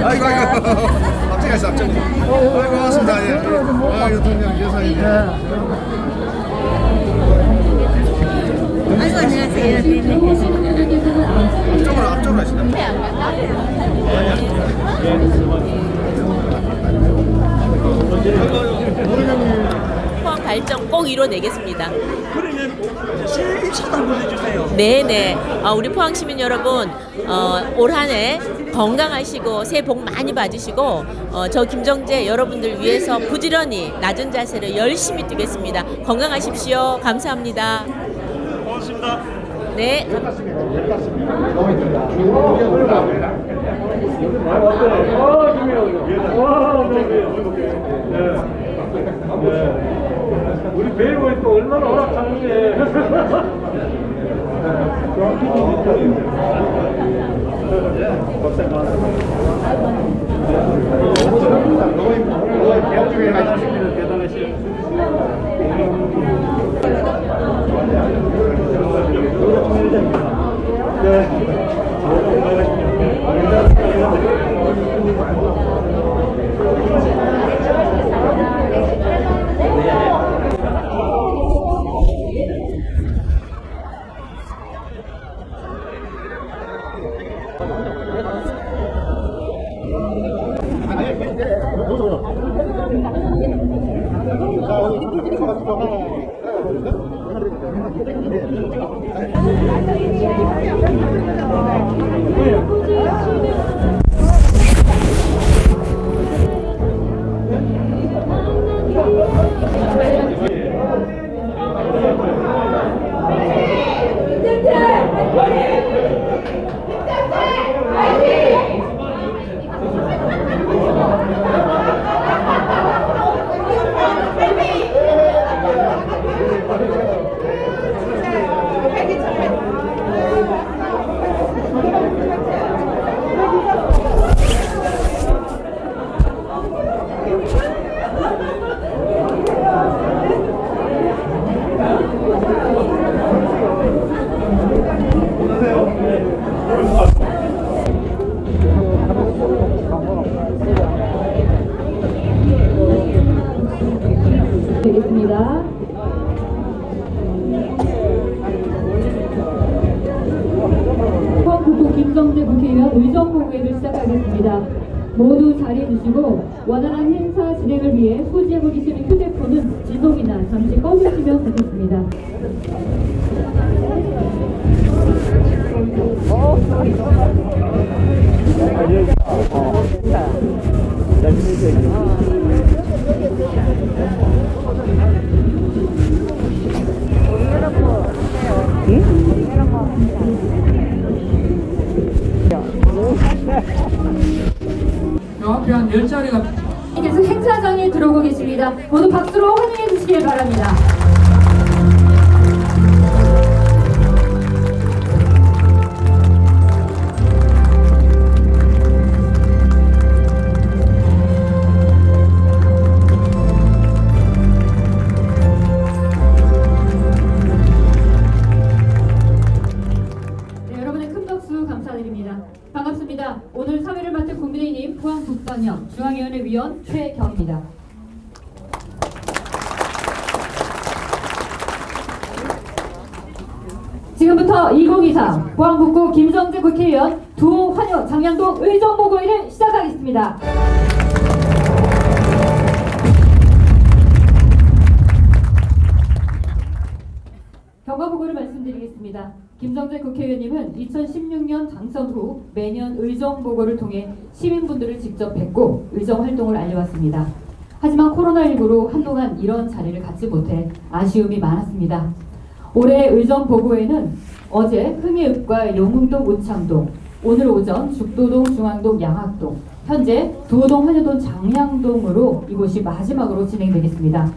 아이고 앞쪽에 있어 앞쪽에. 아이고 반갑습니다. 예. 아이고 동양 여사님. 아이고 안녕하세요. 앞쪽으로 하시다. 포항 발전 꼭 이뤄내겠습니다. 그러면 실차도 한번 해주세요. 네네. 우리 포항 시민 여러분, 올 한해 건강하시고 새해 복 많이 받으시고, 저 김정재 여러분들 위해서 부지런히 낮은 자세로 열심히 뛰겠습니다. 건강하십시오. 감사합니다. 고맙습니다. 네. 우리 배우에 또 얼마나 오락하는데. 되겠습니다. 포항북구 김정재 국회의원 의정보고회를 시작하겠습니다. 모두 자리해 주시고 원활한 행사 진행을 위해 소지하고 계시는 휴대폰은 지동이나 잠시 꺼주시면 좋겠습니다. 저 앞에 한 10자리가 계속 행사장에 들어오고 계십니다. 모두 박수로 환영해 주시길 바랍니다. 반갑습니다. 오늘 사회를 맡은 국민의힘 포항북선역 중앙위원회 위원 최경입니다. 지금부터 2023 포항북구 김정재 국회의원 두 환영 장량동 의정보고회를 시작하겠습니다. 경과보고를 말씀드리겠습니다. 김정재 국회의원님은 2016년 당선 후 매년 의정보고를 통해 시민분들을 직접 뵙고 의정활동을 알려왔습니다. 하지만 코로나19로 한동안 이런 자리를 갖지 못해 아쉬움이 많았습니다. 올해 의정보고에는 어제 흥해읍과 용흥동, 우창동, 오늘 오전 죽도동, 중앙동, 양학동, 현재 도동, 한여동, 장량동으로 이곳이 마지막으로 진행되겠습니다.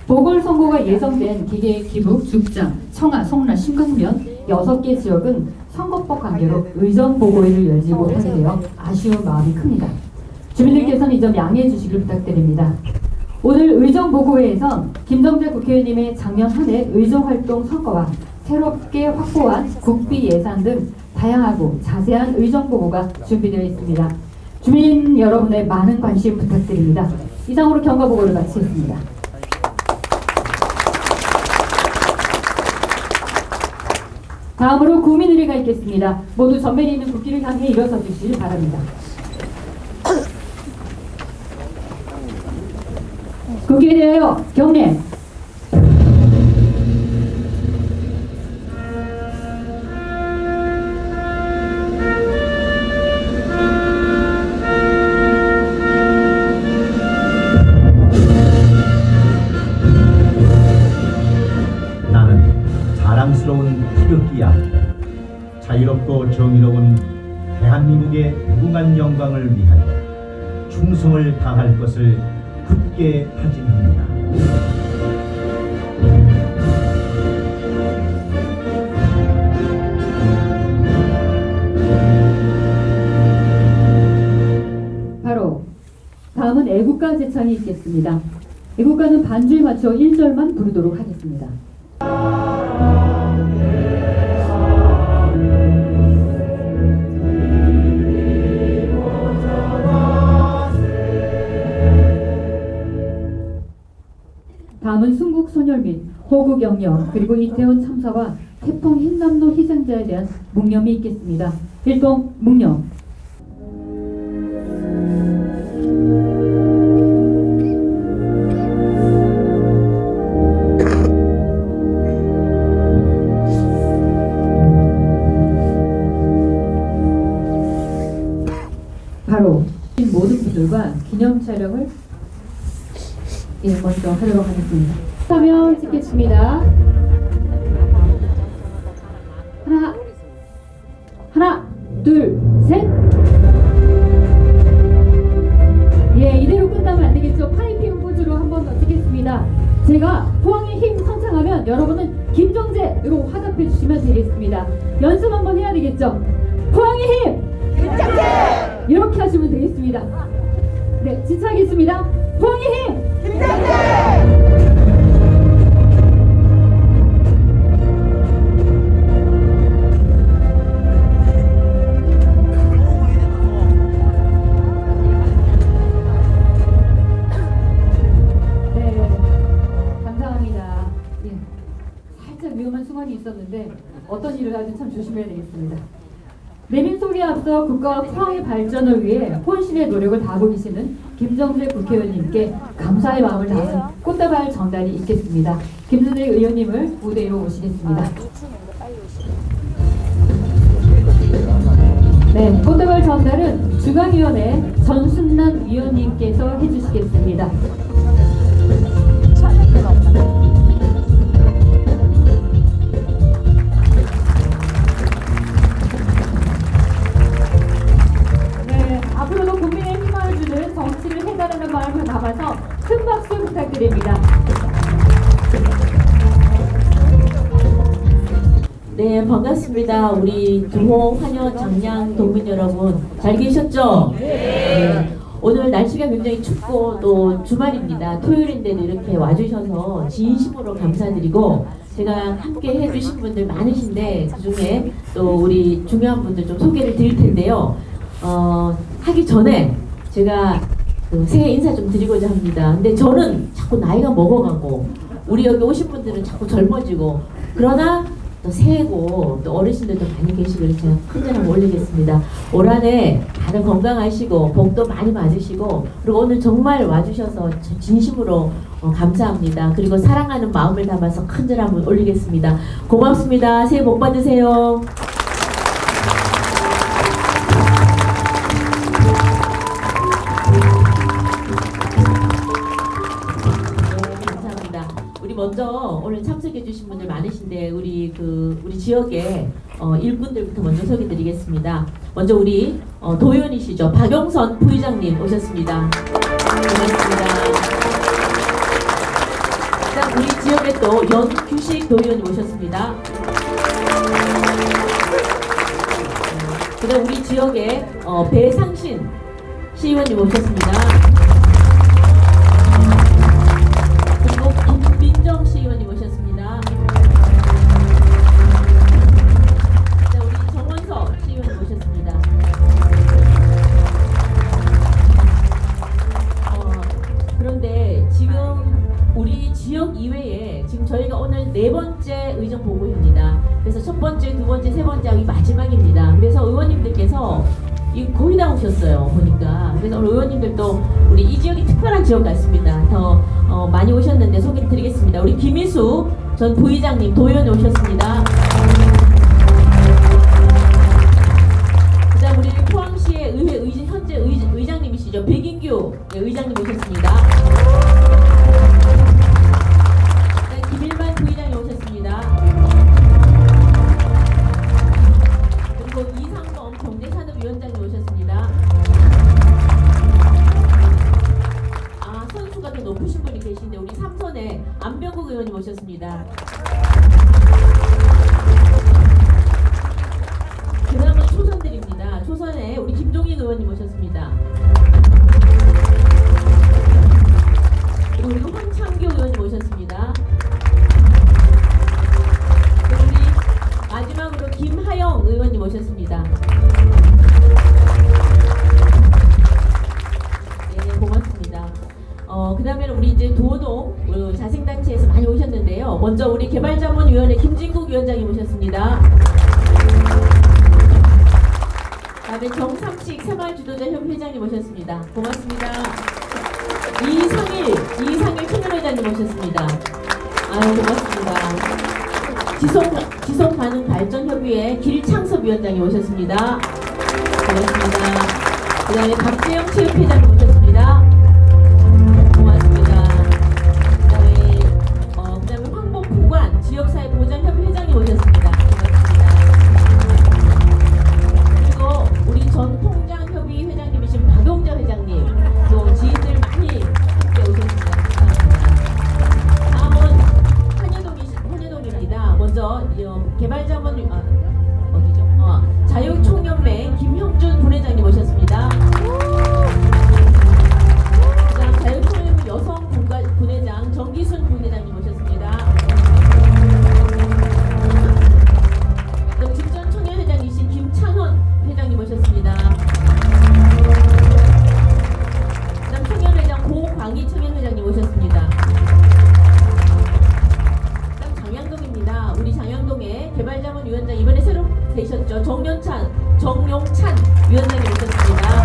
보궐선거가 예정된 기계, 기북, 죽장, 청하, 성남, 신강면 6개 지역은 선거법 관계로 의정보고회를 열지 못하게 되어 아쉬운 마음이 큽니다. 주민들께서는 이 점 양해해 주시길 부탁드립니다. 오늘 의정보고회에선 김정재 국회의원님의 작년 한 해 의정활동 성과와 새롭게 확보한 국비 예산 등 다양하고 자세한 의정보고가 준비되어 있습니다. 주민 여러분의 많은 관심 부탁드립니다. 이상으로 경과보고를 마치겠습니다. 다음으로 구민의례가 있겠습니다. 모두 전면에 있는 국기를 향해 일어서 주시길 바랍니다. 국기에 대하여 경례. 나는 자랑스러운 태극기야. 자유롭고 정의로운 대한민국의 무궁한 영광을 위하여 충성을 다할 것을 굳게 다짐합니다. 바로 다음은 애국가 제창이 있겠습니다. 애국가는 반주에 맞춰 1절만 부르도록 하겠습니다. 다음은 순국 소멸 및 호국 영령 그리고 이태원 참사와 태풍 흰남노 희생자에 대한 묵념이 있겠습니다. 일동 묵념. 바로 모든 분들과 기념 촬영을 먼저 하도록 하겠습니다. 화면 찍겠습니다. 하나, 둘, 셋. 예, 이대로 끝나면 안 되겠죠. 파이팅 포즈로 한번 더 찍겠습니다. 제가 포항의 힘 선창하면 여러분은 김정재로 화답해 주시면 되겠습니다. 연습 한번 해야 되겠죠. 포항의 힘! 김정재! 이렇게 하시면 되겠습니다. 네, 진짜하겠습니다. 포항의 힘! 감사합니다. 예. 살짝 위험한 순간이 있었는데 어떤 일을 하든 참 조심해야 되겠습니다. 내민 소리에 앞서 국가와 포항의 발전을 위해 혼신의 노력을 다하고 계시는 김정재 국회의원님께 감사의 마음을 담은 꽃다발 전달이 있겠습니다. 김정재 의원님을 무대 위로 모시겠습니다. 네, 꽃다발 전달은 중앙위원회 전순남 위원님께서 해주시겠습니다. 앞으로도 국민의 희망을 주는 정치를 해달라는 마음을 담아서 큰 박수 부탁드립니다. 네, 반갑습니다. 우리 두호, 환영, 정량 동민 여러분 잘 계셨죠? 네. 오늘 날씨가 굉장히 춥고 또 주말입니다. 토요일인데도 이렇게 와주셔서 진심으로 감사드리고 제가 함께 해주신 분들 많으신데 그중에 또 우리 중요한 분들 좀 소개를 드릴 텐데요. 하기 전에 제가 그 새해 인사 좀 드리고자 합니다. 근데 저는 자꾸 나이가 먹어가고 우리 여기 오신 분들은 자꾸 젊어지고 그러나 또 새해고 또 어르신들도 많이 계시고 그래서 제가 큰절 한번 올리겠습니다. 올 한해 다들 건강하시고 복도 많이 받으시고 그리고 오늘 정말 와주셔서 진심으로 감사합니다. 그리고 사랑하는 마음을 담아서 큰절 한번 올리겠습니다. 고맙습니다. 새해 복 받으세요. 먼저 오늘 참석해주신 분들 많으신데 우리 지역의 일꾼들부터 먼저 소개드리겠습니다. 먼저 우리 도의원이시죠. 박영선 부의장님 오셨습니다. 반갑습니다. 그다음 우리 지역에 또 연규식 도의원님 오셨습니다. 그다음 우리 지역에 배상신 시의원님 오셨습니다. 민정 시의원님 오셨습니다. 자, 우리 정원석 시의원님 오셨습니다. 저희가 오늘 4번째 의정 보고입니다. 그래서 첫 번째, 두 번째, 세 번째 하고 이 마지막입니다. 그래서 의원님들께서 거의 다 오셨어요, 보니까. 그래서 오늘 의원님들도 우리 이 지역이 특별한 지역 같습니다. 더 많이 오셨는데 소개를 드리겠습니다. 우리 김희수 전 부의장님, 도의원이 오셨습니다. 그 다음 우리 포항시의 의회 현재 의장님이시죠. 백인규 의장님 오셨습니다. 김일만 부의장님 오셨습니다. 그리고 이상범 경제산업위원장님 오셨습니다. 선수가 더 높으신 분이 계신데 우리 삼선의 안병국 의원님 오셨습니다. 그 다음은 초선들입니다. 초선에 우리 김종인 의원님 오셨습니다. 그리고 우리 황창규 의원님 오셨습니다. 그리고 우리 마지막으로 김하영 의원님 오셨습니다. 네, 고맙습니다. 그 다음에는 우리 이제 도동 자생단체에서 많이 오셨는데요. 먼저 우리 개발자문위원회 김진국 위원장님 오셨습니다. 다음에 정삼식 새마을주도자협회 회장님 오셨습니다. 고맙습니다. 이상일 총괄회장님 오셨습니다. 아유, 고맙습니다. 지속가능발전협의회 길창섭 위원장님 오셨습니다. 고맙습니다. 그 다음에 박재영 체육회장님 오셨습니다. 고맙습니다. 그 다음에 황복풍관 지역사회보장협회 회장님 오셨습니다. 그리고 우리 전통장협의 회장님이신 박용자 회장님, 또 지인들 많이 함께 오셨습니다. 다음은 한여동입니다. 먼저 개발자문 자유총연맹 김형준 부회장님 오셨습니다. 그다음 자유총연맹 여성 부회장 정기순 부회장님 오셨습니다. 직전 청년회장이신 김찬원 회장님 오셨습니다. 그다음 청년회장 고광희 청년회장님 오셨습니다. 그다음 장양동입니다. 우리 장양동의 개발자문위원장 이번에 새로 되셨죠. 정용찬 위원장님 오셨습니다.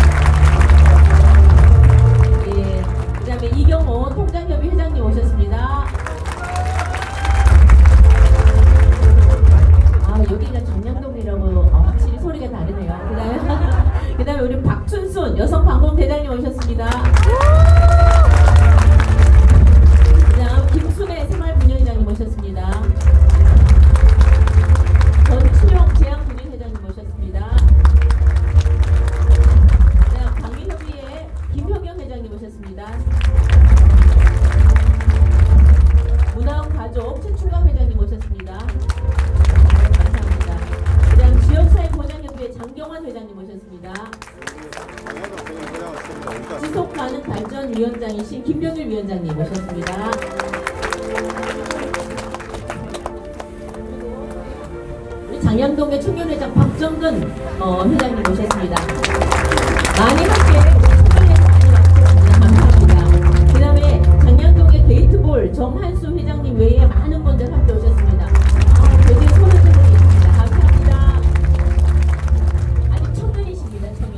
예, 그다음에 이경호 통장협의 회장님 오셨습니다. 여기가 장양동이라고 확실히 소리가 다르네요. 그다음에 우리 박춘순 여성방송대장님 오셨습니다. 그다음 김순애 새마을분녀회장님 오셨습니다. 전치영 제양분인회장님 오셨습니다. 그다음 방위협의회 김효경 회장님 오셨습니다. 문화원가족 최충강 회장님 오셨습니다. 감사합니다. 그다음 지역사회보장협의회 장경환 회장님 오셨습니다. 지속가능발전위원장이신 김병일 위원장님 오셨습니다. 우리 장양동의 청년회장 박정근 회장님 오셨습니다. 많이 함께 청년회장 많이 왔습니다. 감사합니다. 그 다음에 장양동의 게이트볼 정한수 회장님 외에 많은 분들 함께 오셨습니다. 되게 손을 들고 계십니다. 감사합니다. 아직 청년이십니다. 청년.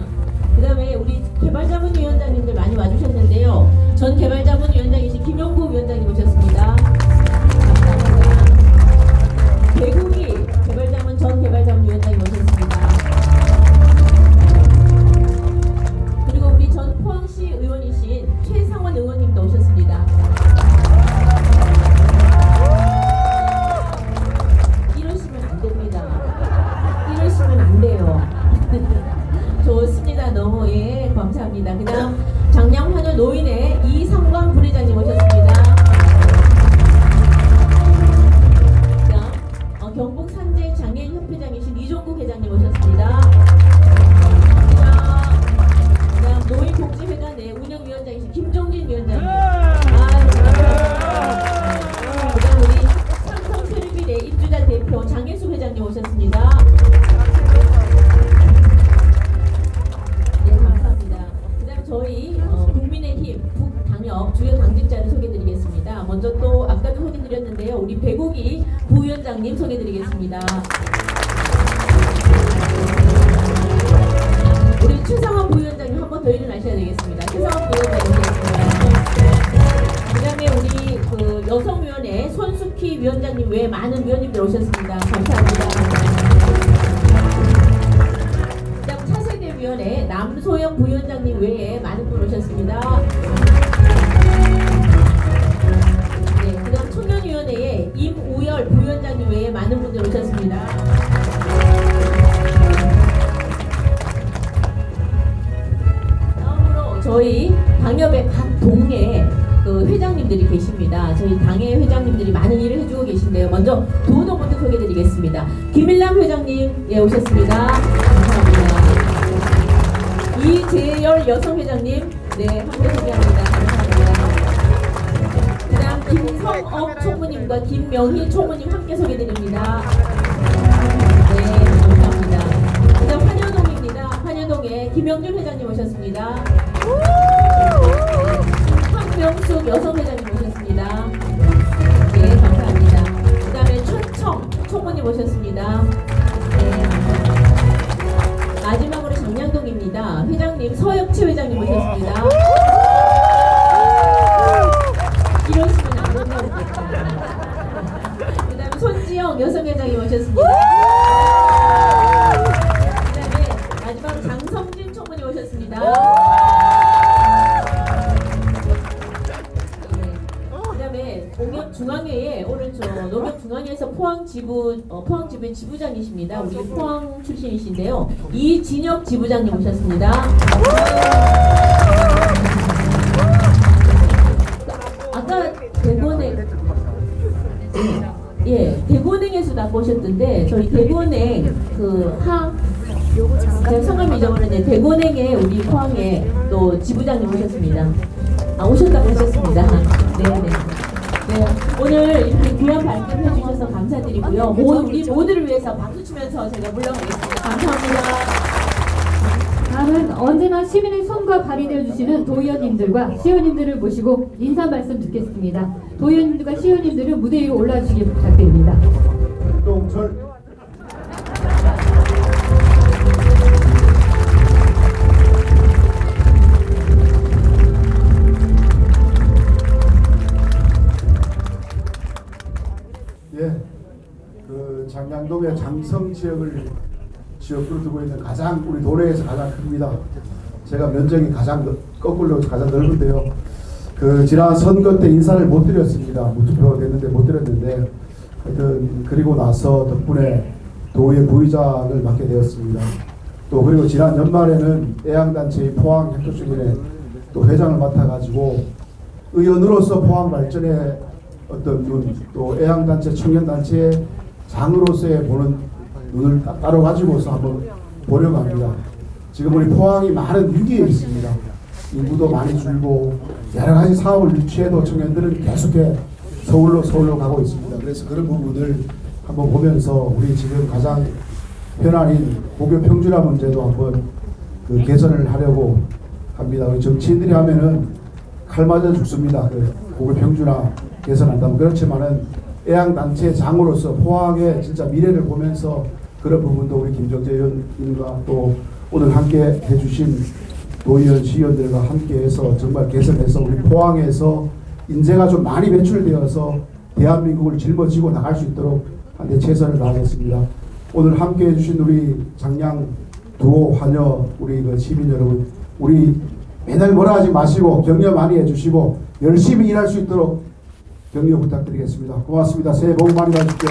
그 다음에 우리 개발자문위원장님들 많이 와주셨는데요. 전 개발자문위원장이신 김용구 위원장님 오셨습니다. 감사합니다. 배국이 전 개발자문위원장님 오셨습니다. 그리고 우리 전 포항시 의원이신 최상원 의원님도 오셨습니다. 이러시면 안 됩니다. 이러시면 안 돼요. 좋습니다. 너무 감사합니다. 그 다음 장량환원 노인의 이상광 부회장님 오셨습니다. 그 다음 경북 산재 장애인 협회장이신 이종국 회장님 오셨습니다. 그 다음 노인복지회관의 운영위원장이신 김종진 위원장님. 그 다음 우리 삼성체류비대 입주자 대표 장혜수 회장님 오셨습니다. 저희 국민의힘 북당협 주요 당직자를 소개드리겠습니다. 먼저 또 아까도 소개드렸는데요. 우리 배고기 부위원장님 소개드리겠습니다. 우리 최상원 부위원장님 한 번 더 일어나셔야 되겠습니다. 최상원 부위원장님 되겠습니다. 그다음에 우리 그 여성위원회 손숙희 위원장님 외에 많은 위원님들 오셨습니다. 감사합니다. 그다음 차세대위원회 남소영 부위원장님 외에 많은 분 오셨습니다. 네, 그다음 청년위원회에 임우열 부위원장님 외에 많은 분들 오셨습니다. 다음으로 저희 당협의 각 동에 그 회장님들이 계십니다. 저희 당의 회장님들이 많은 일을 해주고 계신데요. 먼저 도우동부터 소개드리겠습니다. 김일남 회장님 예 오셨습니다. 감사합니다. 이재열 여성회장님 네 함께 소개합니다. 감사합니다. 그다음 김성업 총무님과 김명희 총무님 함께 소개드립니다. 네 감사합니다. 그다음 환여동입니다. 환여동에 김영준 회장님 오셨습니다. 황명숙 여성회장님 오셨습니다. 네 감사합니다. 그다음에 최청 총무님 오셨습니다. 네 감사합니다. 마지막으로 장량동입니다. 회장님 서혁치 회장님 오셨습니다. 이러시면 안 된다고 그랬잖아요. 그다음에 손지영 여성회장님 오셨습니다. 그다음에 마지막으로 장성진 총무님 오셨습니다. 네. 농협중앙회에 오늘 저 농협중앙회에서 포항지부의 지부장이십니다. 우리 포항 출신이신데요. 이진혁 지부장님 오셨습니다. 아까 대구은행에서 다 보셨던데 저희 대구은행 제가 성함 잊어버렸는데 대구은행에 우리 포항에 또 지부장님 오셨습니다. 오셨다고 하셨습니다. 네네. 네, 오늘 이렇게 귀한 발표 해주셔서 감사드리고요. 우리 모두를 위해서 박수 치면서 제가 물러가겠습니다. 감사합니다. 다음은 언제나 시민의 손과 발이 되어주시는 도의원님들과 시의원님들을 모시고 인사 말씀 듣겠습니다. 도의원님들과 시의원님들은 무대 위로 올라주시기 부탁드립니다. 동철 그 장량동의 장성 지역으로 두고 있는 가장 우리 도내에서 가장 큽니다. 제가 면적이 거꾸로 가장 넓은데요. 그 지난 선거 때 인사를 못 드렸습니다. 무투표가 됐는데 못 드렸는데 하여튼 그리고 나서 덕분에 도의 부의장을 맡게 되었습니다. 또 그리고 지난 연말에는 애양단체의 포항협조중인회 또 회장을 맡아가지고 의원으로서 포항 발전에 어떤 눈, 또 애양단체, 청년단체의 장으로서의 보는 눈을 따로 가지고서 한번 보려고 합니다. 지금 우리 포항이 많은 위기에 있습니다. 인구도 많이 줄고 여러 가지 사업을 유치해도 청년들은 계속해 서울로 가고 있습니다. 그래서 그런 부분을 한번 보면서 우리 지금 가장 현안인 고교 평준화 문제도 한번 그 개선을 하려고 합니다. 우리 정치인들이 하면은 칼 맞아 죽습니다. 그 고교 평준화 개선한다면 그렇지만은 애양단체 장으로서 포항의 진짜 미래를 보면서 그런 부분도 우리 김정재 의원님과 또 오늘 함께 해주신 도의원, 시의원들과 함께해서 정말 개선해서 우리 포항에서 인재가 좀 많이 배출되어서 대한민국을 짊어지고 나갈 수 있도록 한데 최선을 다하겠습니다. 오늘 함께 해주신 우리 장량 두호 환여 우리 그 시민 여러분, 우리 맨날 뭐라 하지 마시고 격려 많이 해주시고 열심히 일할 수 있도록 격려 부탁드리겠습니다. 고맙습니다. 새해 복 많이 받으십시오.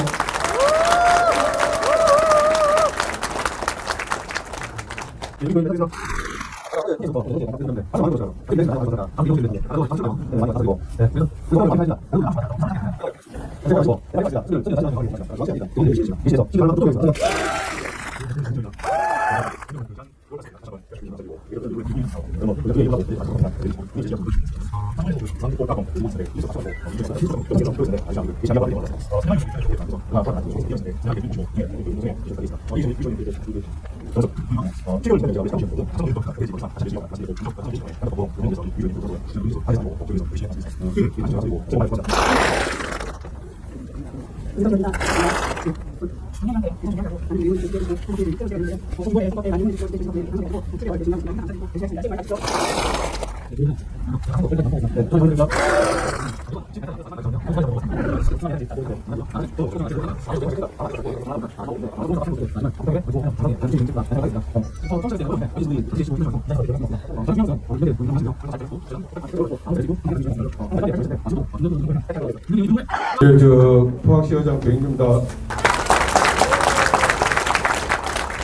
포항시 의장 백입니다.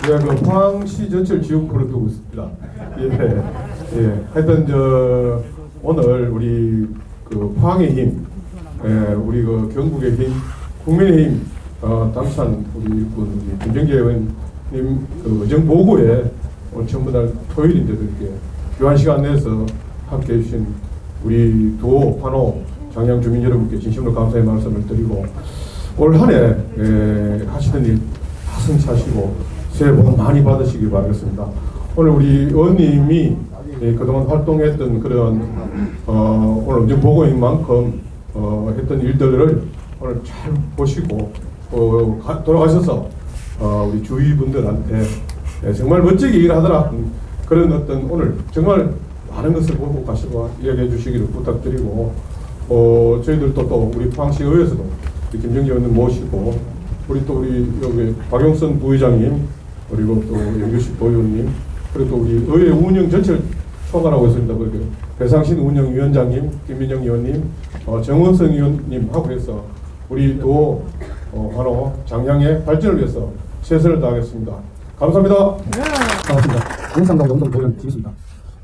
그 포항시 전체를 지역구로 두고 있습니다. 하여튼 오늘 우리 그 포항의 힘, 우리 그 경북의 힘, 국민의힘 당선 우리 일꾼 우리 김정재 의원님 그 의정 보고에 오늘 전부 다 토요일인데도 이렇게 귀한 시간 내서 함께 해주신 우리 도, 환호, 장양 주민 여러분께 진심으로 감사의 말씀을 드리고 올 한 해 하시던 일 다 성취하시고 새해 복 많이 받으시길 바라겠습니다. 오늘 우리 의원님이 그동안 활동했던 그런 오늘 의정 보고인 만큼 했던 일들을 오늘 잘 보시고 돌아가셔서 우리 주위 분들한테 정말 멋지게 일하더라 그런 어떤 오늘 정말 많은 것을 보고 가시고 이야기해 주시기를 부탁드리고 저희들도 또 우리 포항시 의회에서도 김정재 의원님 모시고 우리 여기 박용선 부의장님 그리고 또 영규식 도의원님 그리고 또 우리 의회 운영 전체를 총괄하고 있습니다. 그리고 배상신 운영위원장님, 김민영 의원님, 정원성 의원님 하고 해서 우리 도 환호 장량의 발전을 위해서 최선을 다하겠습니다. 감사합니다. 반갑습니다. 영상당 영동 도전 김입니다.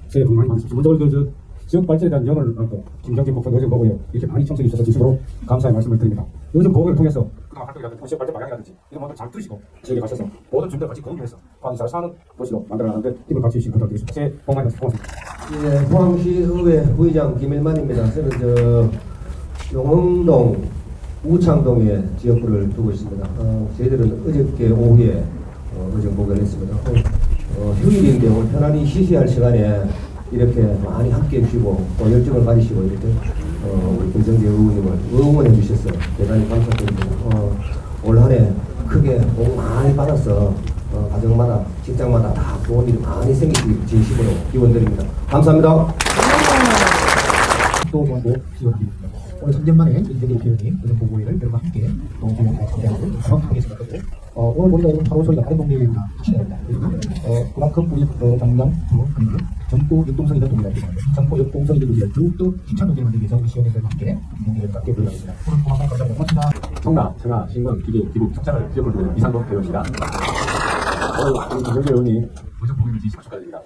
새해 복 많이 받으십시오. 먼저 지역 발전에 대한 영을 안고 김정재 국회 의정 보고에 이렇게 많이 청소해 주셔서 진심으로 감사의 말씀을 드립니다. 의정 보고를 통해서 그동안 활동이라든지 지역 발전 방향이라든지 이런 것들 잘 들으시고 지역에 가셔서 모든 주민들 같이 공유해서 포항이 잘 사는 도시로 만들어가는데 힘을 같이 주시기 부탁드리겠습니다. 새해 복 많이 받으십시오. 고맙습니다. 포항시의회 부의장 김일만입니다. 저는 용흥동, 우창동에 지역구를 두고 있습니다. 저희들은 어저께 오후에 의정 보고를 했습니다. 휴일인데 오늘 편안히 쉬셔야 할 시간에 이렇게 많이 함께 해주시고 또 열정을 가지시고 이렇게 우리 김정재 의원님을 응원해 주셔서 대단히 감사드립니다. 올 한 해 크게 복 많이 받아서 가정마다 직장마다 다 좋은 일이 많이 생기시길 진심으로 기원드립니다. 감사합니다. 또 정보 지원드립니다. 오늘 3년 만에 김정재 국회의원님 의정 보고회를 여러분과 함께 동행하고 참여하고 하겠습니다. 오늘 우리가 바로 소리가 다른 동네에 하셔야 됩니다. 그만큼 우리 장남, 그리고 전포 역동성 이런 동네가 있습니다. 전포 역동성 이런 동네가 더욱더 힘찬 동네를 만들기 위해서 우리 시원님들과 함께 동네를 함께 불러가겠습니다. 오늘 고맙습니다. 감사합니다. 청라, 청하, 신건, 기계, 기북, 척장을 지역으로 두는 이상동 대표입니다. 오늘 김정재 의원님 의정 보고를 진심으로 축하드립니다.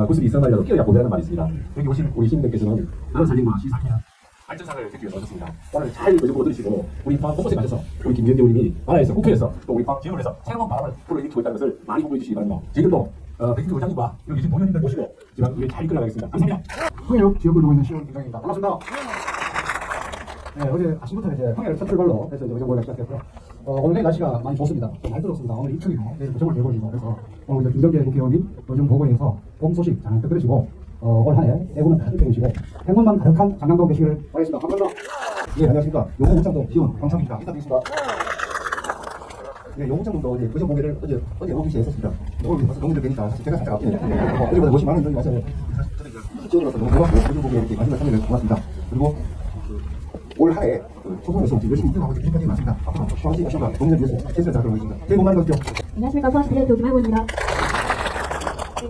구슬이 있어 말이라도 끼어야 보자는 말이 있습니다. 여기 오신 우리 시민들께서는 나라 살림과 시사회와 발전상을 듣기 위해서 오셨습니다. 오늘 잘 의정 보고 들으시고 우리 포항 곳곳에 가셔서 우리 김정재 의원님이 나라에서 국회에서 또 우리 포항 지역에서 새로운 바람을 불어일으키고 있다는 것을 많이 공부해 주시기 바랍니다. 지금도 백승주 의장님과 여기 계신 동료님들 모시고 지금 우리 잘 이끌어가겠습니다. 감사합니다. 황해역 지역을 두고 있는 시원 김정입니다. 반갑습니다. 네, 어제 아침부터 이제 황해를 첫 출발로 해서 이제 의정 보고가 시작했고요. 오늘 날씨가 많이 좋습니다. 좀 날 들었습니다. 오늘 입춘이고 내일 부정을 대보이고 그래서 오늘 이제 김정재 국회의원님 의정 보고에서 봄 소식 잔뜩 들으시고 올 한해 애구는 가득 배우시고 행운만 가득한 장남동 되시기를 바라겠습니다. 감사합니다. 예, 안녕하십니까. 용호 우창동 시원 강창입니다. 인사드리겠습니다. 예, 용호창동도 어제 의정 보고를 어제 오후 2시에 했었습니다. 오늘 벌써 농민들 뵈니까 사실 제가 살짝 아프네요. 어제보다 훨씬 많은 분이 와서 지원으로서 너무 고맙고 의정 보고에 이렇게 마지막 참여를 고맙습니다. 그리고 올 한해 초선에서 열심히 일하고 있는 분들이 많습니다. 앞으로 포항시 여신과 농민을 위해서 최선을 다하도록 하겠습니다. 새해 복 많이 받으십시오. 안녕하십니까. 포항시 대표 김하고입니다.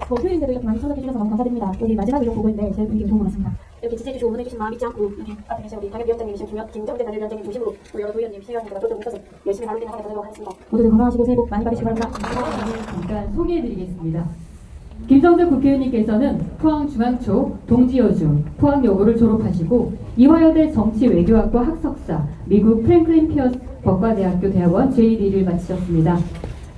교수님들을 이렇게 많이 참석해 주셔서 너무 감사드립니다. 여기 마지막 의정 보고인데 제일 분위기 좋은 것 같습니다. 이렇게 지지해주시고 응원해주신 마음 잊지 않고 여기 앞에 계신 우리 당협위원장님이신 김정재 단일위원장님 중심으로 또 여러 도의원님, 시의원님과 또 뭉쳐서 열심히 다룰 때 하게 되도록 하겠습니다. 모두들 건강하시고 새해 복 많이 받으시기 바랍니다. 잠깐 소개해드리겠습니다. 김정재 국회의원님께서는 포항중앙초 동지여중 포항여고를 졸업하시고 이화여대 정치외교학과 학석사, 미국 프랭클린 피어스 법과대학교 대학원 JD를 마치셨습니다.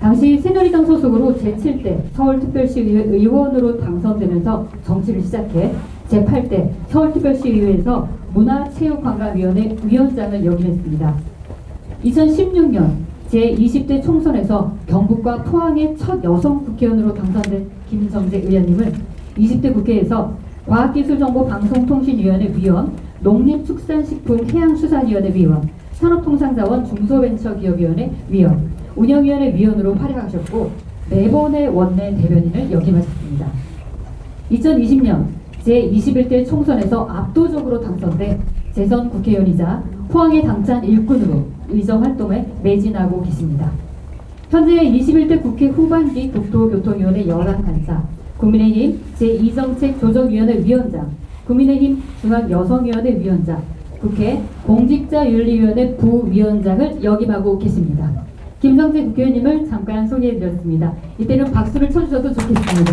당시 새누리당 소속으로 제7대 서울특별시의회 의원으로 당선되면서 정치를 시작해 제8대 서울특별시의회에서 문화체육관광위원회 위원장을 역임했습니다. 2016년 제20대 총선에서 경북과 포항의 첫 여성 국회의원으로 당선된 김정재 의원님은 20대 국회에서 과학기술정보방송통신위원회 위원, 농림축산식품해양수산위원회 위원, 산업통상자원 중소벤처기업위원회 위원, 운영위원회 위원으로 활약하셨고 4번의 원내 대변인을 역임하셨습니다. 2020년 제21대 총선에서 압도적으로 당선돼 재선 국회의원이자 포항의 당찬 일꾼으로 의정활동에 매진하고 계십니다. 현재 21대 국회 후반기 국토교통위원회 열람간사, 국민의힘 제2정책조정위원회 위원장, 국민의힘 중앙여성위원회 위원장, 국회 공직자윤리위원회 부위원장을 역임하고 계십니다. 김정재 국회의원님을 잠깐 소개해드렸습니다. 이때는 박수를 쳐주셔도 좋겠습니다.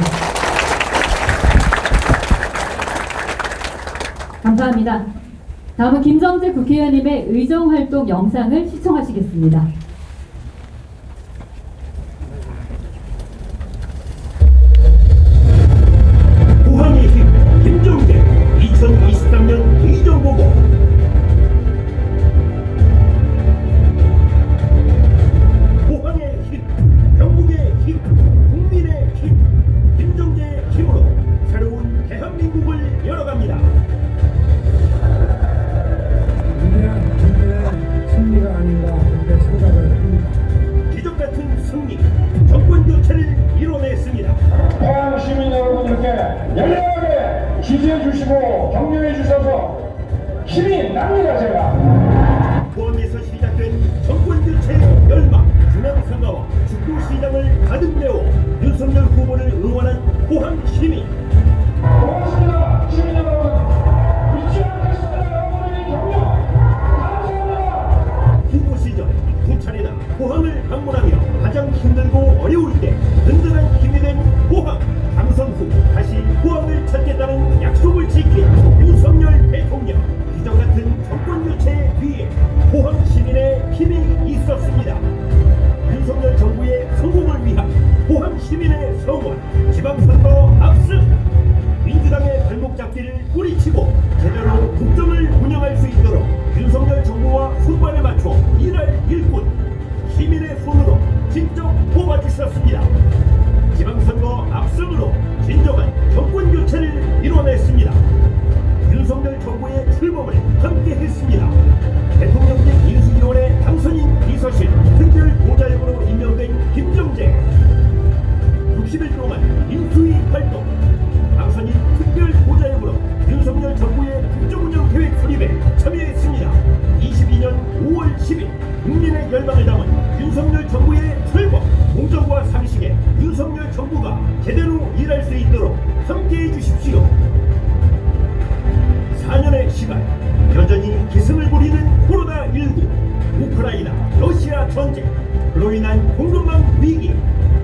감사합니다. 다음은 김정재 국회의원님의 의정활동 영상을 시청하시겠습니다. 포항의 힘 김정재 2023년 의정보고. 포항의 힘, 경북의 힘, 국민의 힘, 김정재의 힘으로 새로운 대한민국을 열어갑니다. 승리가 아닌가 그렇게 생각을 합니다. 기적 같은 승리, 정권 교체를 이뤄냈습니다. 포항 시민 여러분들께 열렬하게 지지해 주시고 격려해 주셔서 힘이 납니다. 제가 포항에서 시작된 정권 교체의 열망, 중앙선거와 축구시장을 가득 메워 윤석열 후보를 응원한 포항 시민. 고맙습니다. 시민 여러분, 잊지 않겠습니다. 여러분의 격려 감사합니다. 후보 시절 두 차례나 포항을 방문하며 가장 힘들고 어려울 때 든든한 힘이 된 포항. 당선 후 다시 포항을 찾겠다는 약속을 지킨 윤석열 대통령. 기적 같은 정권 교체 뒤에 포항 시민의 힘이 있었습니다. 윤석열 정부의 성공을 위한 포항 시민의 성원. 지방선거 압승. 민주당의 발목 잡기를 뿌리치고 제대로 국정을 운영할 수 있도록 윤석열 정부와 손발을 맞춰 일할 일꾼. 시민의 손으로 직접 뽑아주셨습니다. 지방선거 압승으로 진정한 정권 교체를 이뤄냈습니다. 윤석열 정부의 출범을 함께 했습니다. 대통령직 인수위원회 당선인 비서실 특별 보좌역으로 임명된 김정재. 60일 동안 인수위 활동, 당선인 특별 보좌역으로 윤석열 정부의 국정운영 계획 수립에 참여했습니다. 22년 5월 10일 국민의 열망을 담은 윤석열 정부의 출범, 공정과 상식에 윤석열 정부가 제대로 일할 수 있도록 함께해 주십시오. 4년의 시간, 여전히 기승을 부리는 코로나19, 우크라이나, 러시아 전쟁, 그로 인한 공급망 위기,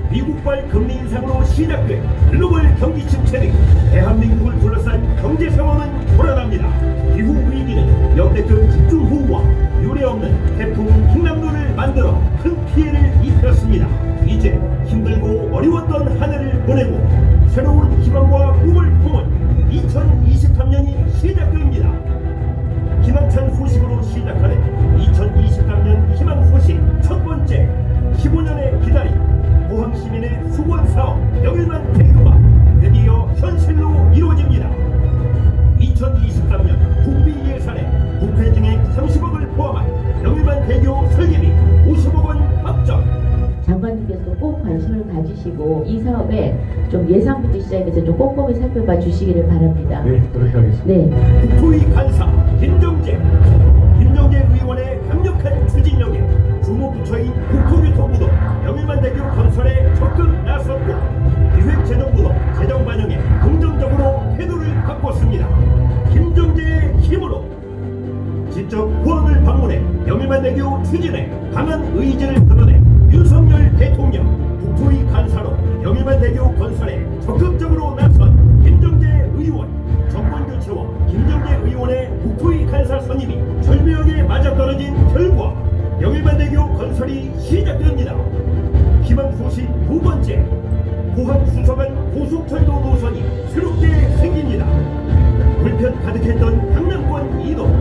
미국발 금리 인상으로 시작된 글로벌 경기 침체 등 대한민국을 둘러싼 경제 상황은 불안합니다. 기후 위기는 역대급 집중호우와 유례없는 태풍 킹남노를 만들어 큰 피해를 입혔습니다. 이제 힘들고 어려웠던 한 해를 보내고 새로운 희망과 꿈을 품은 2023년이 시작됩니다. 희망찬 소식으로 시작하는 2023년 희망 소식 첫 번째, 15년의 기다림, 포항 시민의 수건 사업 영일만 대교가 드디어 현실로 이루어집니다. 2023년 국비 예산에 국회 증액 30억을 포함한 영일만 대교 설계비 50억 원 확정. 장관님께서 꼭 관심을 가지시고 이 사업에 좀 예상부터 시작해서 좀 꼼꼼히 살펴봐 주시기를 바랍니다. 네, 그렇게 하겠습니다. 네. 국토위 간사 김정재 의원의 강력한 추진력에 주무부처인 국토교통부도 영일만대교 건설에 적극 나섰고 기획재정부도 재정 반영에 긍정적으로 태도를 바꿨습니다. 김정재의 힘으로 직접 포항을 방문해 영일만대교 추진에 강한 의지를 드러낸 윤석열 대통령. 국토위 간사로 영일만대교 건설에 적극적으로 나선 김정재 의원. 정권교체와 김정재 의원의 국토위 간사 선임이 절묘하게 맞아떨어진 결과 영일만대교 건설이 시작됩니다. 희망 소식 두 번째, 포항 수서간 고속철도 노선이 새롭게 생깁니다. 불편 가득했던 강남권 이동,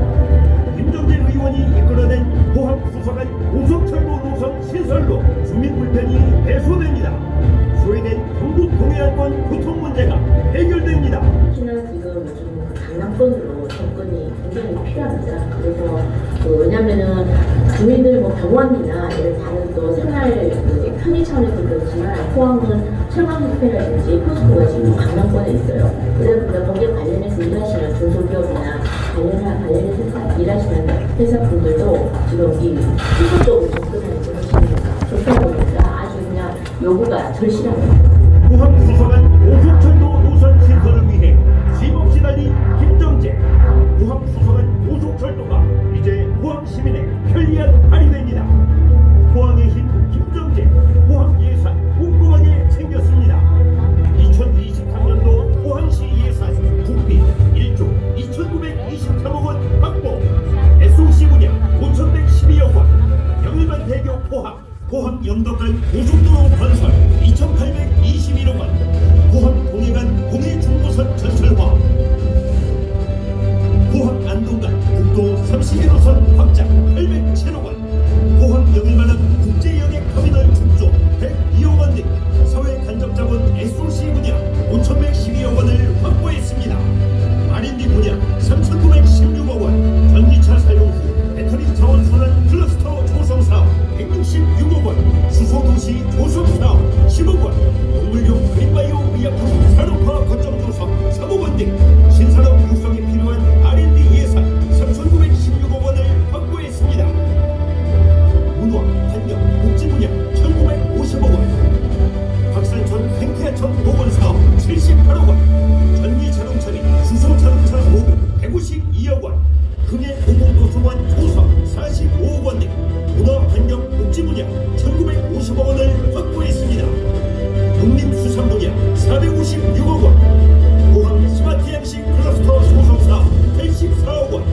김정재 의원이 이끌어낸 포항 수서간 고속철도 노선 신설로 주민 불편이 해소됩니다. 소외된 경북 동해안권 교통 문제가 해결됩니다. 특히나 지금 요즘 강남권으로 접근이 굉장히 필요합니다. 그래서 왜냐면은 주민들 뭐 병원이나 이런 다른 또 생활 편의 차원에서 그렇지만 포항은 철강협회라든지 포스코가 지금 강남권에 있어요. 그래서 보니까 거기에 관련해서 일하시는 중소기업이나 관련해서 일하시는 회사분들도 지금 이 수소적으로 접근하는 그런 시기가 좋다 보니까 아주 그냥 요구가 절실합니다. 포항 수서간 고속철도 노선 신설을 위해 쉼없이 달린 김정재. 포항 수서간 고속철도가 이제 포항 시민의 편리한 발휘됩니다. 포항의 힘 김정재. 포항 예산 꼼꼼하게 챙겼습니다. 2023년도 포항시 예산 국비 1조 2,923억 원 확보. SOC 분야 5,112억 원. 영일만 대교 포항 영덕간 고속도로 건설 2,821억 원. 포항 동해간 공해 중부선 전철화. 포항 안동간 국도 31호선 확장 807억 원. 포항 영일만한 국제영역 터미널 축조 102억 원 등 사회 간접 자본 SOC 분야 5,112억 원을 확보했습니다. R&D 분야 3,916억 원. 전기차 사용 후 배터리 자원 순환 클러스터 조성 사업 166억 원. 수소도시 조성 사업 10억 원. 동물용 그린바이오 의약품 산업화 거점 조성 3억 원 등 신산업 육성에 필요한 R&D 예산 3,916억 원을 확보했습니다. 문화, 환경, 복지 분야 1,950억 원. 박산천 생태하천 복원 사업 78억 원. 전기 자동차리 수소 자동차 보급 152억 원. 흥해 공공도서관 조성 45억 원 등 문화, 환경, 복지 분야 1,950억 원을 확보했습니다. 농림수산 분야 456억 원. 포항 스마트 양식 클러스터 조성 사업 84억 원.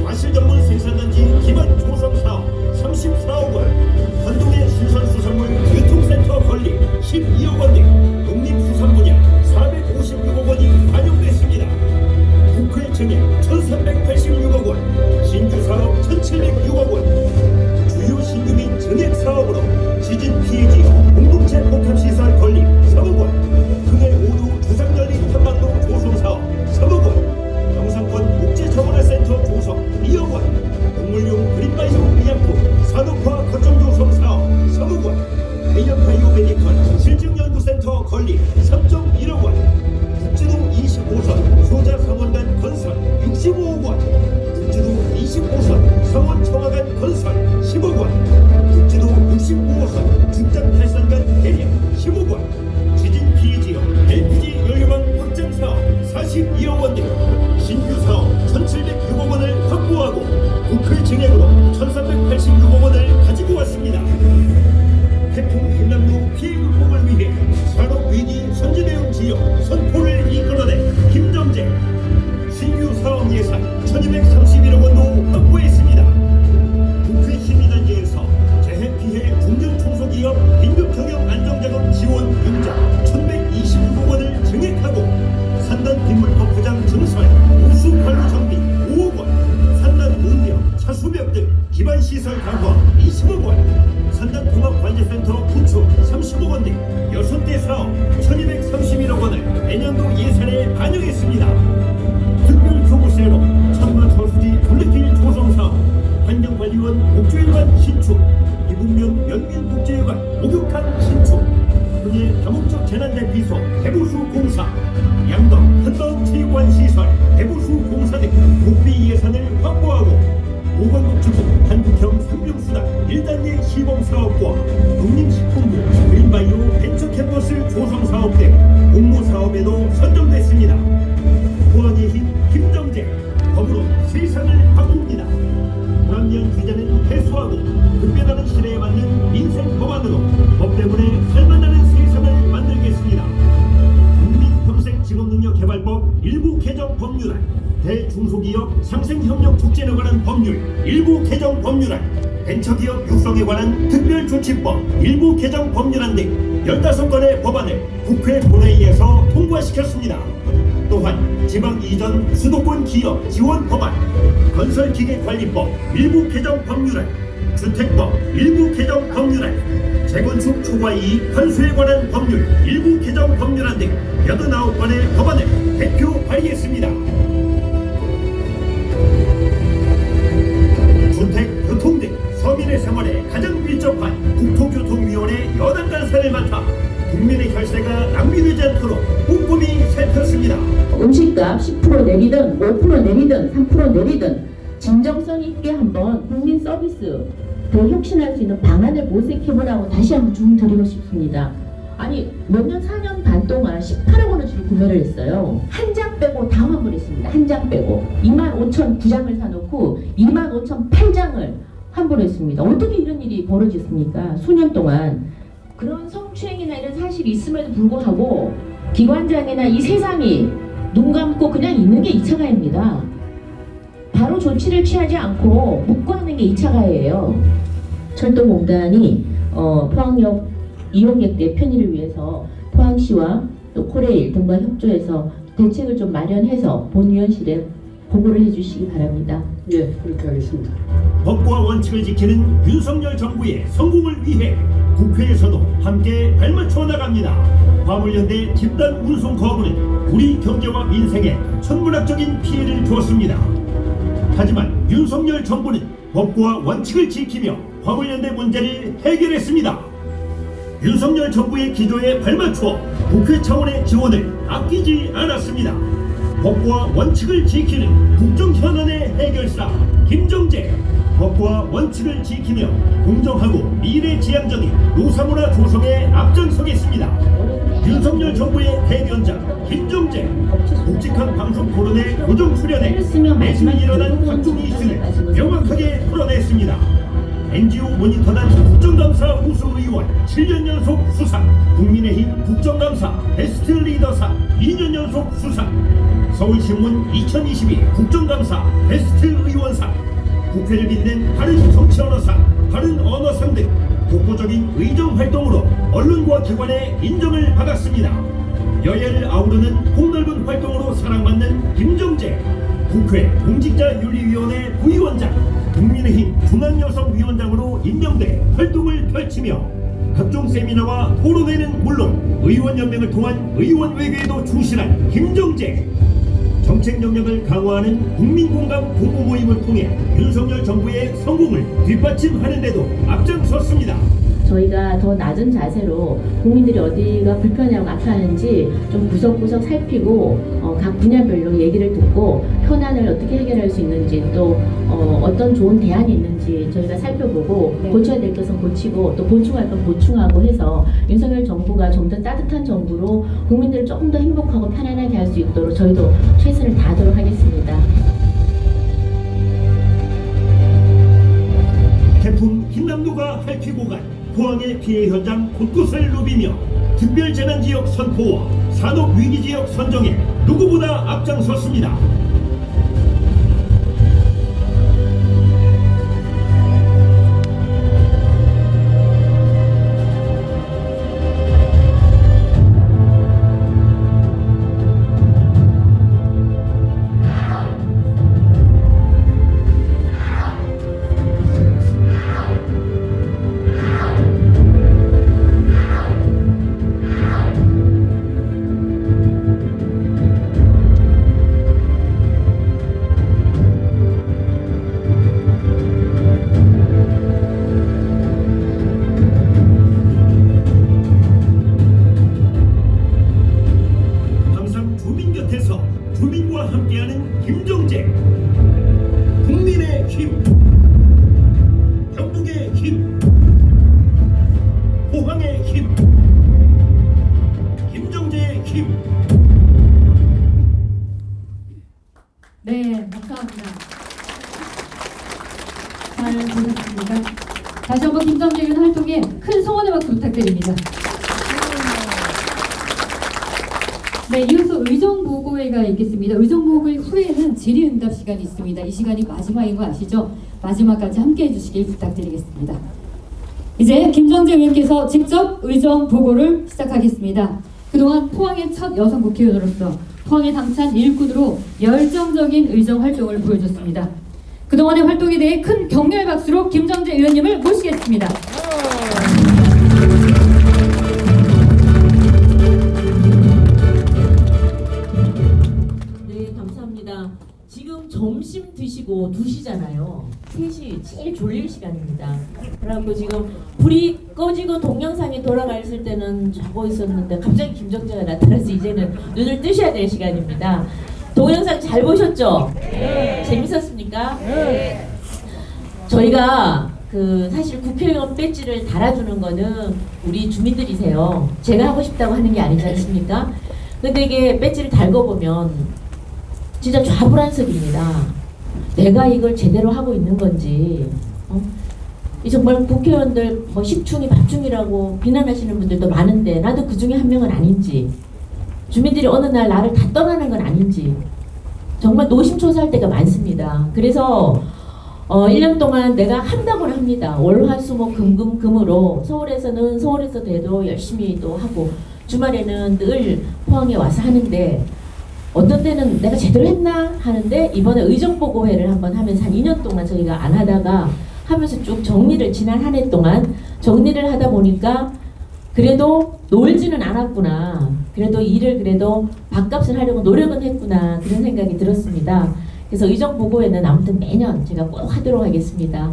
과실 전문 생산단지 기반 조성 사업 34억 원. 환동의 신선수산물 유통센터 건립 12억 원 등 농림수산 분야 456억 원이 반영됐습니다. 국회 증액 1,386억 원. 신규 사업 1,706억 원. 주요 신규민 증액 사업으로 지진 피해 지역 공동체 복합시설 건립 3억 원. 흥해 5도 주상열린 탐방로 조성 사업 3억 원. 영상권 국제정원화센터 조성 2억 원. 동물용 그린바이오 의약품 산업화 거점 조성 사업 3억 원. 해양바이오 메디컬 실증연구센터 건립 3.1억 원. 국지도 25선 소자 상원간 건설 65억 원. 국지도 25선 상원 청화간 건설 10억 원. 국지도 65호선 죽장 탈선간 대략 10억 원. 지진 피해 지역 LPG 연료망 확장 사업 42억 원 등 신규 사업 1,706억 원을 확보하고 국회 증액으로 1,386억 원을 가지고 왔습니다. 태풍 흰남노 피해 극복을 위해 산업위기 선제대응 지역 선포를 이끌어낸 김정재. 신규 사업 예산 1,231억 원도 확보했습니다. 국회 심의단계에서 재해피해 중견 중소기업 긴급경영 안정자금 지원 융자 1,126억 원을 증액하고 산단 빗물펌 포장 증설 우수 관로 정비 5억 원. 산단 운병 차수벽 등 기반시설 강화 20억 원. 산단 통합관제센터 구축 30억 원 등 6대 사업 1,231억 원을 내년도 예산에 반영했습니다. 특별교부세로 천마 저수지 둘레길 조성 사업, 환경관리원 목조일관 신축, 이북면 연민국제회관 목욕탕 신축, 흥해 다목적 재난대피소 대보수 공사, 양덕 현덕체육관 시설 대보수 공사 등 국비 예산을 확보하고 보건복지부 한국형 상병수당 1단계 시범사업과 농림식품부 그린바이오 벤처캠퍼스 조성사업 등 공모사업에도 선정됐습니다. 포항의 힘 김정재. 법으로 세상을 바꿉니다. 불합리한 규제는 해소하고 급변하는 시대에 맞는 민생 법안으로 법 때문에 살만나는 세상을 만들겠습니다. 국민평생직업능력개발법 일부 개정 법률안, 대중소기업 상생협력 촉진에 관한 법률 일부 개정 법률안, 벤처기업 육성에 관한 특별조치법 일부 개정 법률안 등 15건의 법안을 국회 본회의에서 통과시켰습니다. 또한 지방 이전 수도권 기업 지원 법안, 건설기계관리법 일부 개정 법률안, 주택법 일부 개정 법률안, 재건축 초과이익 환수에 관한 법률 일부 개정 법률안 등 89건의 법안을 대표 발의했습니다. 한 5% 내리든 3% 내리든 진정성 있게 한번 국민 서비스 더 혁신할 수 있는 방안을 모색해보라고 다시 한번 주문드리고 싶습니다. 아니 몇 년 4년 반 동안 18억 원어치를 구매를 했어요. 한 장 빼고 다 환불했습니다. 한 장 빼고 25,009장을 사놓고 25,008장을 환불했습니다. 어떻게 이런 일이 벌어졌습니까? 수년 동안 그런 성추행이나 이런 사실이 있음에도 불구하고 기관장이나 이 세상이 눈 감고 그냥 있는 게 2차 가해입니다. 바로 조치를 취하지 않고 묵고하는 게 2차 가해예요. 철도공단이 포항역 이용객들의 편의를 위해서 포항시와 또 코레일 등과 협조해서 대책을 좀 마련해서 본위원실에 보고를 해주시기 바랍니다. 네, 그렇게 하겠습니다. 법과 원칙을 지키는 윤석열 정부의 성공을 위해 국회에서도 함께 발맞춰 나갑니다. 화물연대 집단 운송 거부는 우리 경제와 민생에 천문학적인 피해를 주었습니다. 하지만 윤석열 정부는 법과 원칙을 지키며 화물연대 문제를 해결했습니다. 윤석열 정부의 기조에 발맞춰 국회 차원의 지원을 아끼지 않았습니다. 법과 원칙을 지키는 국정현안의 해결사 김정재, 법과 원칙을 지키며 공정하고 미래지향적인 노사문화 조성에 앞장서겠습니다. 윤석열 정부의 대변자 김정재, 묵직한 방송 토론에 고정 출연해 매주 일어난 각종 이슈를 명확하게 풀어냈습니다. NGO 모니터단 국정감사 우수의원 7년 연속 수상, 국민의힘 국정감사 베스트 리더상 2년 연속 수상, 서울신문 2022 국정감사 베스트 의원상, 국회를 빛낸 바른 정치 언어상, 바른 언어상 등 독보적인 의정 활동으로 언론과 기관의 인정을 받았습니다. 여야를 아우르는 폭넓은 활동으로 사랑받는 김정재, 국회 공직자윤리위원회 부위원장, 국민의힘 중앙여성위원장으로 임명돼 활동을 펼치며 각종 세미나와 토론회는 물론 의원연맹을 통한 의원 외교에도 충실한 김정재, 정책 영역을 강화하는 국민공감 공모 모임을 통해 윤석열 정부의 성공을 뒷받침하는 데도 앞장섰습니다. 저희가 더 낮은 자세로 국민들이 어디가 불편하고 아파하는지 좀 구석구석 살피고 각 분야별로 얘기를 듣고 현안을 어떻게 해결할 수 있는지 또 어떤 좋은 대안이 있는지 저희가 살펴보고 고쳐야 될 것은 고치고 또 보충할 건 보충하고 해서 윤석열 정부가 좀 더 따뜻한 정부로 국민들을 조금 더 행복하고 편안하게 할 수 있도록 저희도 최선을 다하도록 하겠습니다. 태풍 흰남노가 핥히고 간 포항의 피해 현장 곳곳을 누비며 특별재난지역 선포와 산업위기지역 선정에 누구보다 앞장섰습니다. 주민과 함께하는 김정재, 국민의 힘, 경북의 힘, 포항의 힘, 김정재의 힘. 네, 감사합니다. 잘 보셨습니다. 다시 한번 김정재 의원 활동에 큰 성원의 박수 부탁드립니다. 네, 이어서 의정보고회가 있겠습니다. 의정보고회 후에는 질의응답 시간이 있습니다. 이 시간이 마지막인 거 아시죠? 마지막까지 함께해 주시길 부탁드리겠습니다. 이제 김정재 의원께서 직접 의정보고를 시작하겠습니다. 그동안 포항의 첫 여성 국회의원으로서 포항의 당찬 일꾼으로 열정적인 의정 활동을 보여줬습니다. 그동안의 활동에 대해 큰 격려의 박수로 김정재 의원님을 모시겠습니다. 네, 감사합니다. 지금 점심 드시고 2시잖아요. 3시 제일 졸릴 시간입니다. 그래갖고 지금 불이 꺼지고 동영상이 돌아갔을 때는 자고 있었는데 갑자기 김정재가 나타나서 이제는 눈을 뜨셔야 될 시간입니다. 동영상 잘 보셨죠? 네. 재밌었습니까? 네. 저희가 사실 국회의원 배지를 달아주는 거는 우리 주민들이세요. 제가 하고 싶다고 하는 게 아니지 않습니까? 근데 이게 배지를 달고 보면 진짜 좌불안석입니다. 내가 이걸 제대로 하고 있는 건지, 이 정말 국회의원들 뭐 식충이 밥충이라고 비난하시는 분들도 많은데 나도 그 중에 한 명은 아닌지, 주민들이 어느 날 나를 다 떠나는 건 아닌지 정말 노심초사할 때가 많습니다. 그래서 1년 동안 내가 한다고는 합니다. 월, 화, 수, 목, 금으로 서울에서는 서울에서 돼도 열심히 또 하고 주말에는 늘 포항에 와서 하는데 어떤 때는 내가 제대로 했나 하는데 이번에 의정보고회를 한번 하면서 한 2년 동안 저희가 안 하다가 하면서 쭉 정리를 지난 한 해 동안 정리를 하다 보니까 그래도 놀지는 않았구나. 그래도 일을 그래도 밥값을 하려고 노력은 했구나. 그런 생각이 들었습니다. 그래서 의정보고회는 아무튼 매년 제가 꼭 하도록 하겠습니다.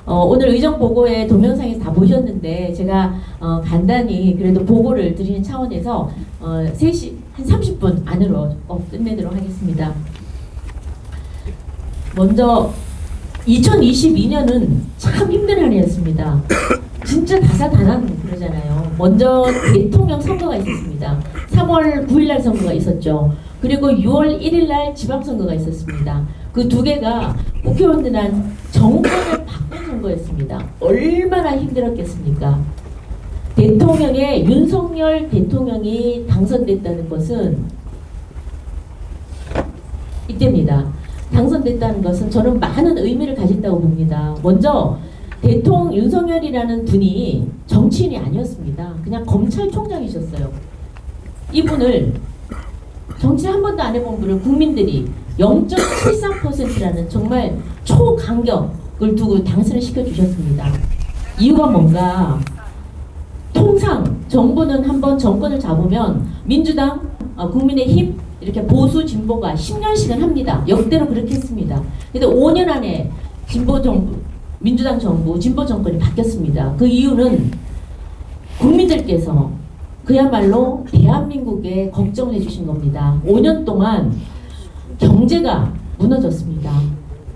오늘 의정보고회 동영상에서 다 보셨는데 제가 간단히 그래도 보고를 드리는 차원에서 3시 한 30분 안으로 꼭 끝내도록 하겠습니다. 먼저 2022년은 참 힘든 한 해였습니다. 진짜 다사다난 그러잖아요. 먼저 대통령 선거가 있었습니다. 3월 9일날 선거가 있었죠. 그리고 6월 1일날 지방선거가 있었습니다. 그 두 개가 국회의원들한 정권을 바꾼 선거였습니다. 얼마나 힘들었겠습니까? 대통령의 윤석열 대통령이 당선됐다는 것은 이때입니다. 당선됐다는 것은 저는 많은 의미를 가진다고 봅니다. 먼저 대통령 윤석열이라는 분이 정치인이 아니었습니다. 그냥 검찰총장이셨어요. 이분을 정치 한 번도 안 해본 분을 국민들이 0.73%라는 정말 초간격을 두고 당선을 시켜주셨습니다. 이유가 뭔가? 통상 정부는 한번 정권을 잡으면 민주당, 국민의힘 이렇게 보수 진보가 10년씩은 합니다. 역대로 그렇게 했습니다. 근데 5년 안에 진보 정부, 민주당 정부, 진보 정권이 바뀌었습니다. 그 이유는 국민들께서 그야말로 대한민국에 걱정을 해주신 겁니다. 5년 동안 경제가 무너졌습니다.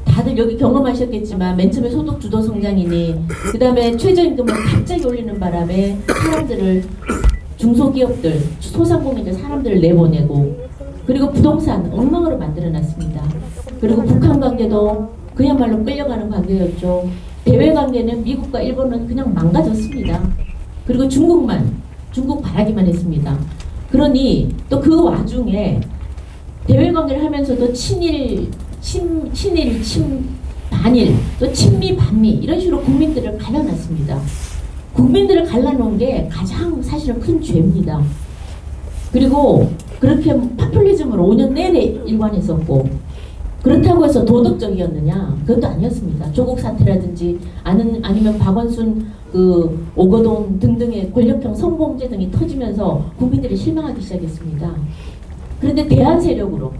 다들 여기 경험하셨겠지만 맨 처음에 소득 주도 성장이니 그 다음에 최저임금을 갑자기 올리는 바람에 사람들을 중소기업들, 소상공인들 사람들을 내보내고 그리고 부동산 엉망으로 만들어놨습니다. 그리고 북한 관계도 그야말로 끌려가는 관계였죠. 대외 관계는 미국과 일본은 그냥 망가졌습니다. 그리고 중국 바라기만 했습니다. 그러니 또 그 와중에 대외 관계를 하면서도 친일, 반일, 또 친미, 반미 이런 식으로 국민들을 갈라놨습니다. 국민들을 갈라놓은 게 가장 사실은 큰 죄입니다. 그리고 그렇게 파퓰리즘으로 5년 내내 일관했었고 그렇다고 해서 도덕적이었느냐? 그것도 아니었습니다. 조국 사태라든지 아니면 박원순 오거돈 등등의 권력형 성범죄 등이 터지면서 국민들이 실망하기 시작했습니다. 그런데 대한 세력으로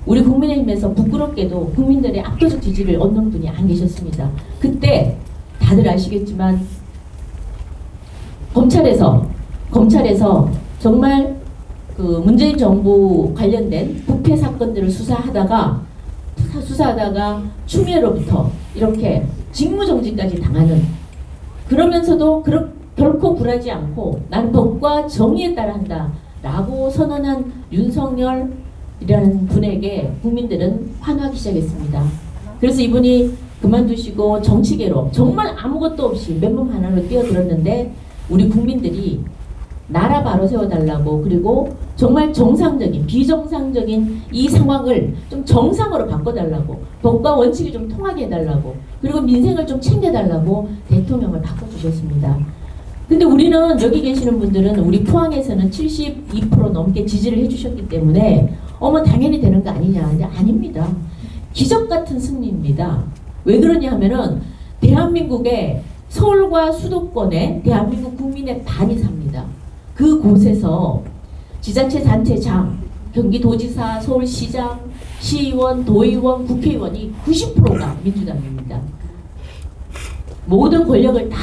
우리 국민의힘에서 부끄럽게도 국민들의 압도적 지지를 얻는 분이 안 계셨습니다. 그때 다들 아시겠지만 검찰에서 정말 문재인 정부 관련된 부패 사건들을 수사하다가 추미애로부터 이렇게 직무정지까지 당하는, 그러면서도 결코 굴하지 않고 나는 법과 정의에 따라 한다 라고 선언한 윤석열이라는 분에게 국민들은 환호하기 시작했습니다. 그래서 이분이 그만두시고 정치계로 정말 아무것도 없이 맨몸 하나로 뛰어들었는데 우리 국민들이 나라 바로 세워달라고, 그리고 정말 정상적인 비정상적인 이 상황을 좀 정상으로 바꿔달라고, 법과 원칙이 좀 통하게 해달라고, 그리고 민생을 좀 챙겨달라고 대통령을 바꿔주셨습니다. 근데 우리는, 여기 계시는 분들은 우리 포항에서는 72% 넘게 지지를 해주셨기 때문에 당연히 되는 거 아니냐. 근데 아닙니다. 기적 같은 승리입니다. 왜 그러냐 하면은 대한민국의 서울과 수도권에 대한민국 국민의 반이 삽니다. 그곳에서 지자체 단체장, 경기도지사, 서울시장, 시의원, 도의원, 국회의원이 90%가 민주당입니다. 모든 권력을 다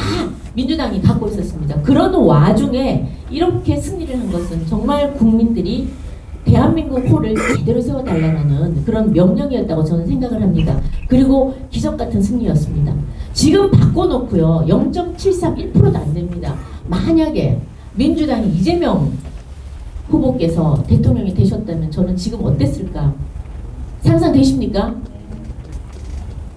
민주당이 갖고 있었습니다. 그런 와중에 이렇게 승리를 한 것은 정말 국민들이 대한민국 호를 제대로 세워달라는 그런 명령이었다고 저는 생각을 합니다. 그리고 기적 같은 승리였습니다. 지금 바꿔놓고요. 0.731%도 안 됩니다. 만약에 민주당이 이재명 후보께서 대통령이 되셨다면 저는 지금 어땠을까? 상상되십니까?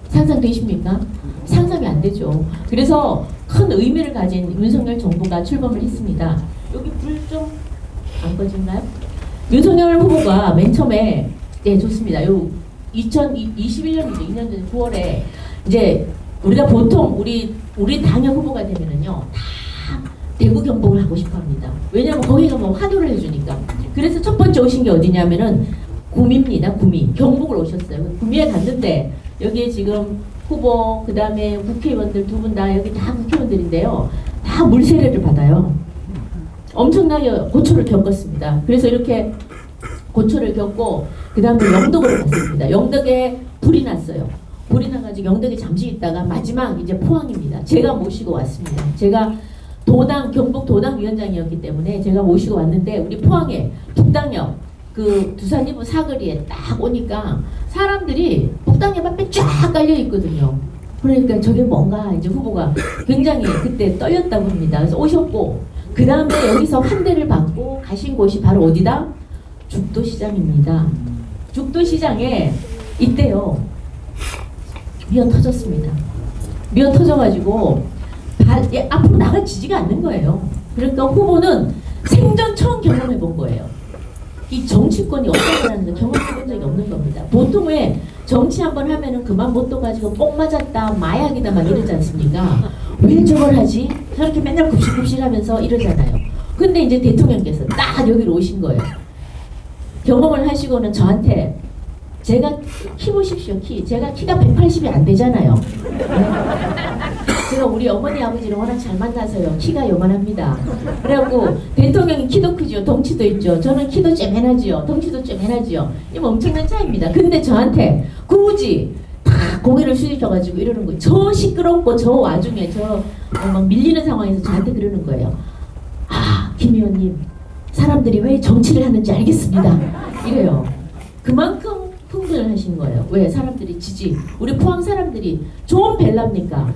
상상되십니까? 상상이 안 되죠. 그래서 큰 의미를 가진 윤석열 정부가 출범을 했습니다. 여기 불 좀 안 꺼진가요? 윤석열 후보가 맨 처음에 네 좋습니다. 요 2021년이죠. 2년 전 9월에 이제 우리가 보통 우리 당의 후보가 되면은요 다 대구 경북을 하고 싶어합니다. 왜냐하면 거기가 뭐 환호를 해주니까. 그래서 첫 번째 오신 게 어디냐면은 구미입니다. 구미 경북을 오셨어요. 구미에 갔는데 여기에 지금 후보 그 다음에 국회의원들 두 분 다 여기 다 국회의원들인데요. 다 물세례를 받아요. 엄청나게 고초를 겪었습니다. 그래서 이렇게 고초를 겪고 그 다음에 영덕으로 갔습니다. 영덕에 불이 났어요. 불이 나가지고 영덕에 잠시 있다가 마지막 이제 포항입니다. 제가 모시고 왔습니다. 제가 경북 도당 위원장이었기 때문에 제가 모시고 왔는데 우리 포항에 북당역 그 두산이부 사거리에 딱 오니까 사람들이 북당역 앞에 쫙 깔려 있거든요. 그러니까 저게 뭔가 이제 후보가 굉장히 그때 떨렸다고 합니다. 그래서 오셨고 그 다음에 여기서 환대를 받고 가신 곳이 바로 어디다? 죽도시장입니다. 죽도시장에 이때요 미어 터졌습니다. 미어 터져가지고 앞으로 나가지지가 않는 거예요. 그러니까 후보는 생전 처음 경험해 본 거예요. 이 정치권이 어떤 거라는 걸 경험해 본 적이 없는 겁니다. 보통 왜 정치 한번 하면은 그만 못 떠가지고 뽕 맞았다 마약이다 막 이러지 않습니까? 왜 저걸 하지? 저렇게 맨날 굽실굽실 하면서 이러잖아요. 근데 이제 대통령께서 딱 여기로 오신 거예요. 경험을 하시고는 저한테 제가 키 보십시오. 제가 키가 180이 안 되잖아요. 네? 제가 우리 어머니 아버지를 워낙 잘 만나서요. 키가 요만합니다. 그래갖고 대통령이 키도 크죠. 덩치도 있죠. 저는 키도 쬐맨하지요. 덩치도 쬐맨하지요. 이 엄청난 차이입니다. 근데 저한테 굳이 다 고개를 숙이셔가지고 이러는 거예요. 저 시끄럽고 저 와중에 막 밀리는 상황에서 저한테 그러는 거예요. 아, 김 의원님 사람들이 왜 정치를 하는지 알겠습니다. 이래요. 그만큼 흥분을 하신 거예요. 왜? 사람들이 우리 포항 사람들이 좋은 벨랍니까?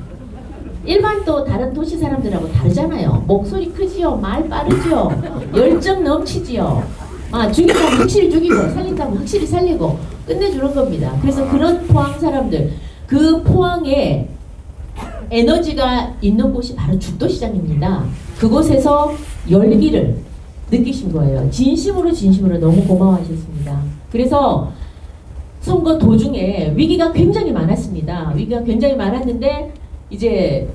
일반 또 다른 도시 사람들하고 다르잖아요. 목소리 크지요, 말 빠르지요, 열정 넘치지요. 죽이면 확실히 죽이고 살린다면 확실히 살리고 끝내주는 겁니다. 그래서 그런 포항 사람들, 그 포항에 에너지가 있는 곳이 바로 죽도시장입니다. 그곳에서 열기를 느끼신 거예요. 진심으로 너무 고마워하셨습니다. 그래서 선거 도중에 위기가 굉장히 많았습니다. 위기가 굉장히 많았는데 이제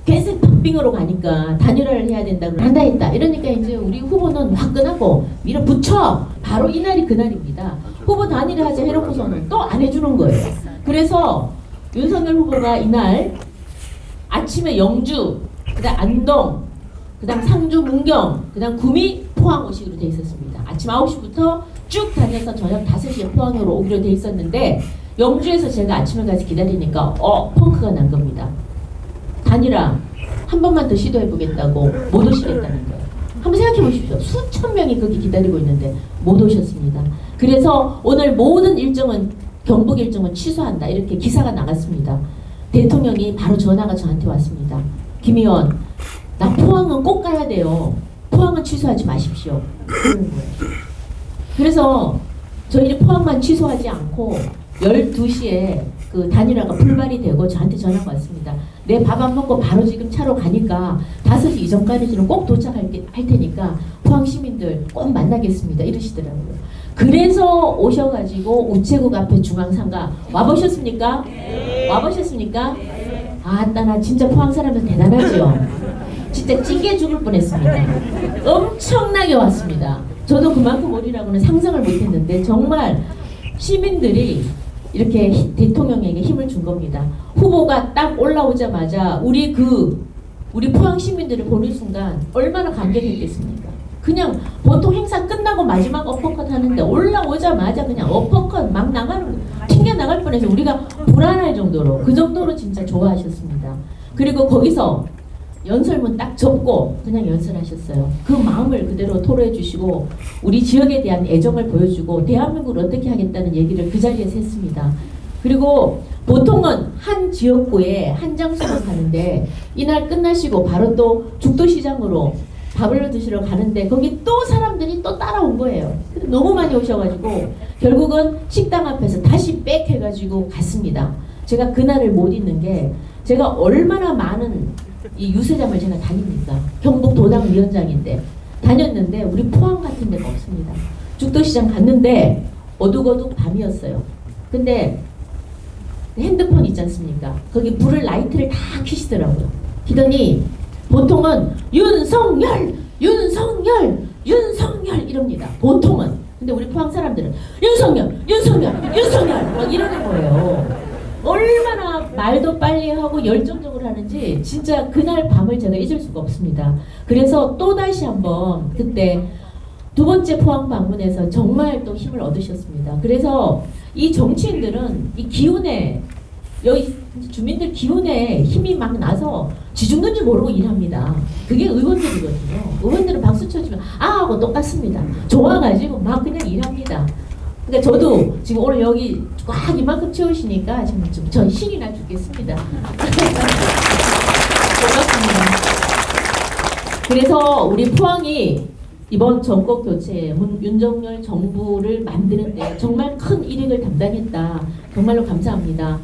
계속 박빙으로 가니까 단일화를 해야 된다고 한다 했다. 이러니까 이제 우리 후보는 화끈하고 밀어붙여. 바로 이날이 그날입니다. 후보 단일화하자 해놓고서는 또 안 해주는 거예요. 그래서 윤석열 후보가 이날 아침에 영주, 그다음 안동, 그다음 상주, 문경, 그다음 구미, 포항 오시기로 돼 있었습니다. 아침 9시부터 쭉 다녀서 저녁 5시에 포항으로 오기로 돼 있었는데 영주에서 제가 아침에 가서 기다리니까 펑크가 난 겁니다. 단일화 한 번만 더 시도해보겠다고 못 오시겠다는 거예요. 한번 생각해 보십시오. 수천 명이 거기 기다리고 있는데 못 오셨습니다. 그래서 오늘 모든 일정은 경북 일정은 취소한다 이렇게 기사가 나갔습니다. 대통령이 바로 전화가 저한테 왔습니다. 김 의원, 나 포항은 꼭 가야 돼요. 포항은 취소하지 마십시오. 그러는 거예요. 그래서 저희는 포항만 취소하지 않고 12시에 그 단일화가 불발이 되고 저한테 전화가 왔습니다. 내 밥 안 먹고 바로 지금 차로 가니까 5시 이전까지는 꼭 도착할 테니까 포항 시민들 꼭 만나겠습니다. 이러시더라고요. 그래서 오셔가지고 우체국 앞에 중앙상가 와보셨습니까? 네. 와보셨습니까? 네. 아따 나 진짜 포항 사람은 대단하죠. 진짜 찌개 죽을 뻔했습니다. 엄청나게 왔습니다. 저도 그만큼 오리라고는 상상을 못했는데 정말 시민들이 이렇게 대통령에게 힘을 준 겁니다. 후보가 딱 올라오자마자 우리 포항 시민들을 보는 순간 얼마나 감격했겠습니까? 그냥 보통 행사 끝나고 마지막 어퍼컷 하는데 올라오자마자 그냥 어퍼컷 막 튕겨 나갈 뻔해서 우리가 불안할 정도로 그 정도로 진짜 좋아하셨습니다. 그리고 거기서 연설문 딱 접고 그냥 연설하셨어요. 그 마음을 그대로 토로해 주시고 우리 지역에 대한 애정을 보여주고 대한민국을 어떻게 하겠다는 얘기를 그 자리에서 했습니다. 그리고 보통은 한 지역구에 한 장소만 가는데 이날 끝나시고 바로 또 죽도시장으로 밥을 드시러 가는데 거기 또 사람들이 또 따라온 거예요. 너무 많이 오셔가지고 결국은 식당 앞에서 다시 빽 해가지고 갔습니다. 제가 그날을 못 잊는 게 제가 얼마나 많은 이 유세장을 제가 다닙니까? 경북 도당 위원장인데 다녔는데 우리 포항 같은 데가 없습니다. 죽도시장 갔는데 어둑어둑 밤이었어요. 근데 핸드폰 있지 않습니까? 거기 불을 라이트를 다 켜시더라고요. 켜더니 보통은 윤석열 이럽니다. 보통은. 근데 우리 포항 사람들은 윤석열 막 이러는 거예요. 얼마나 말도 빨리 하고 열정적으로 하는지 진짜 그날 밤을 제가 잊을 수가 없습니다. 그래서 또다시 한번 그때 두 번째 포항 방문해서 정말 또 힘을 얻으셨습니다. 그래서 이 정치인들은 이 기운에 여기 주민들 기운에 힘이 막 나서 쥐죽는지 모르고 일합니다. 그게 의원들이거든요. 의원들은 박수 쳐주면 아 하고 똑같습니다. 좋아가지고 막 그냥 일합니다. 그러니까 저도 지금 오늘 여기 꽉 이만큼 채우시니까 지금 전 신이 나 죽겠습니다. 고맙습니다. 그래서 우리 포항이 이번 정권 교체 윤석열 정부를 만드는데 정말 큰 일익을 담당했다. 정말로 감사합니다.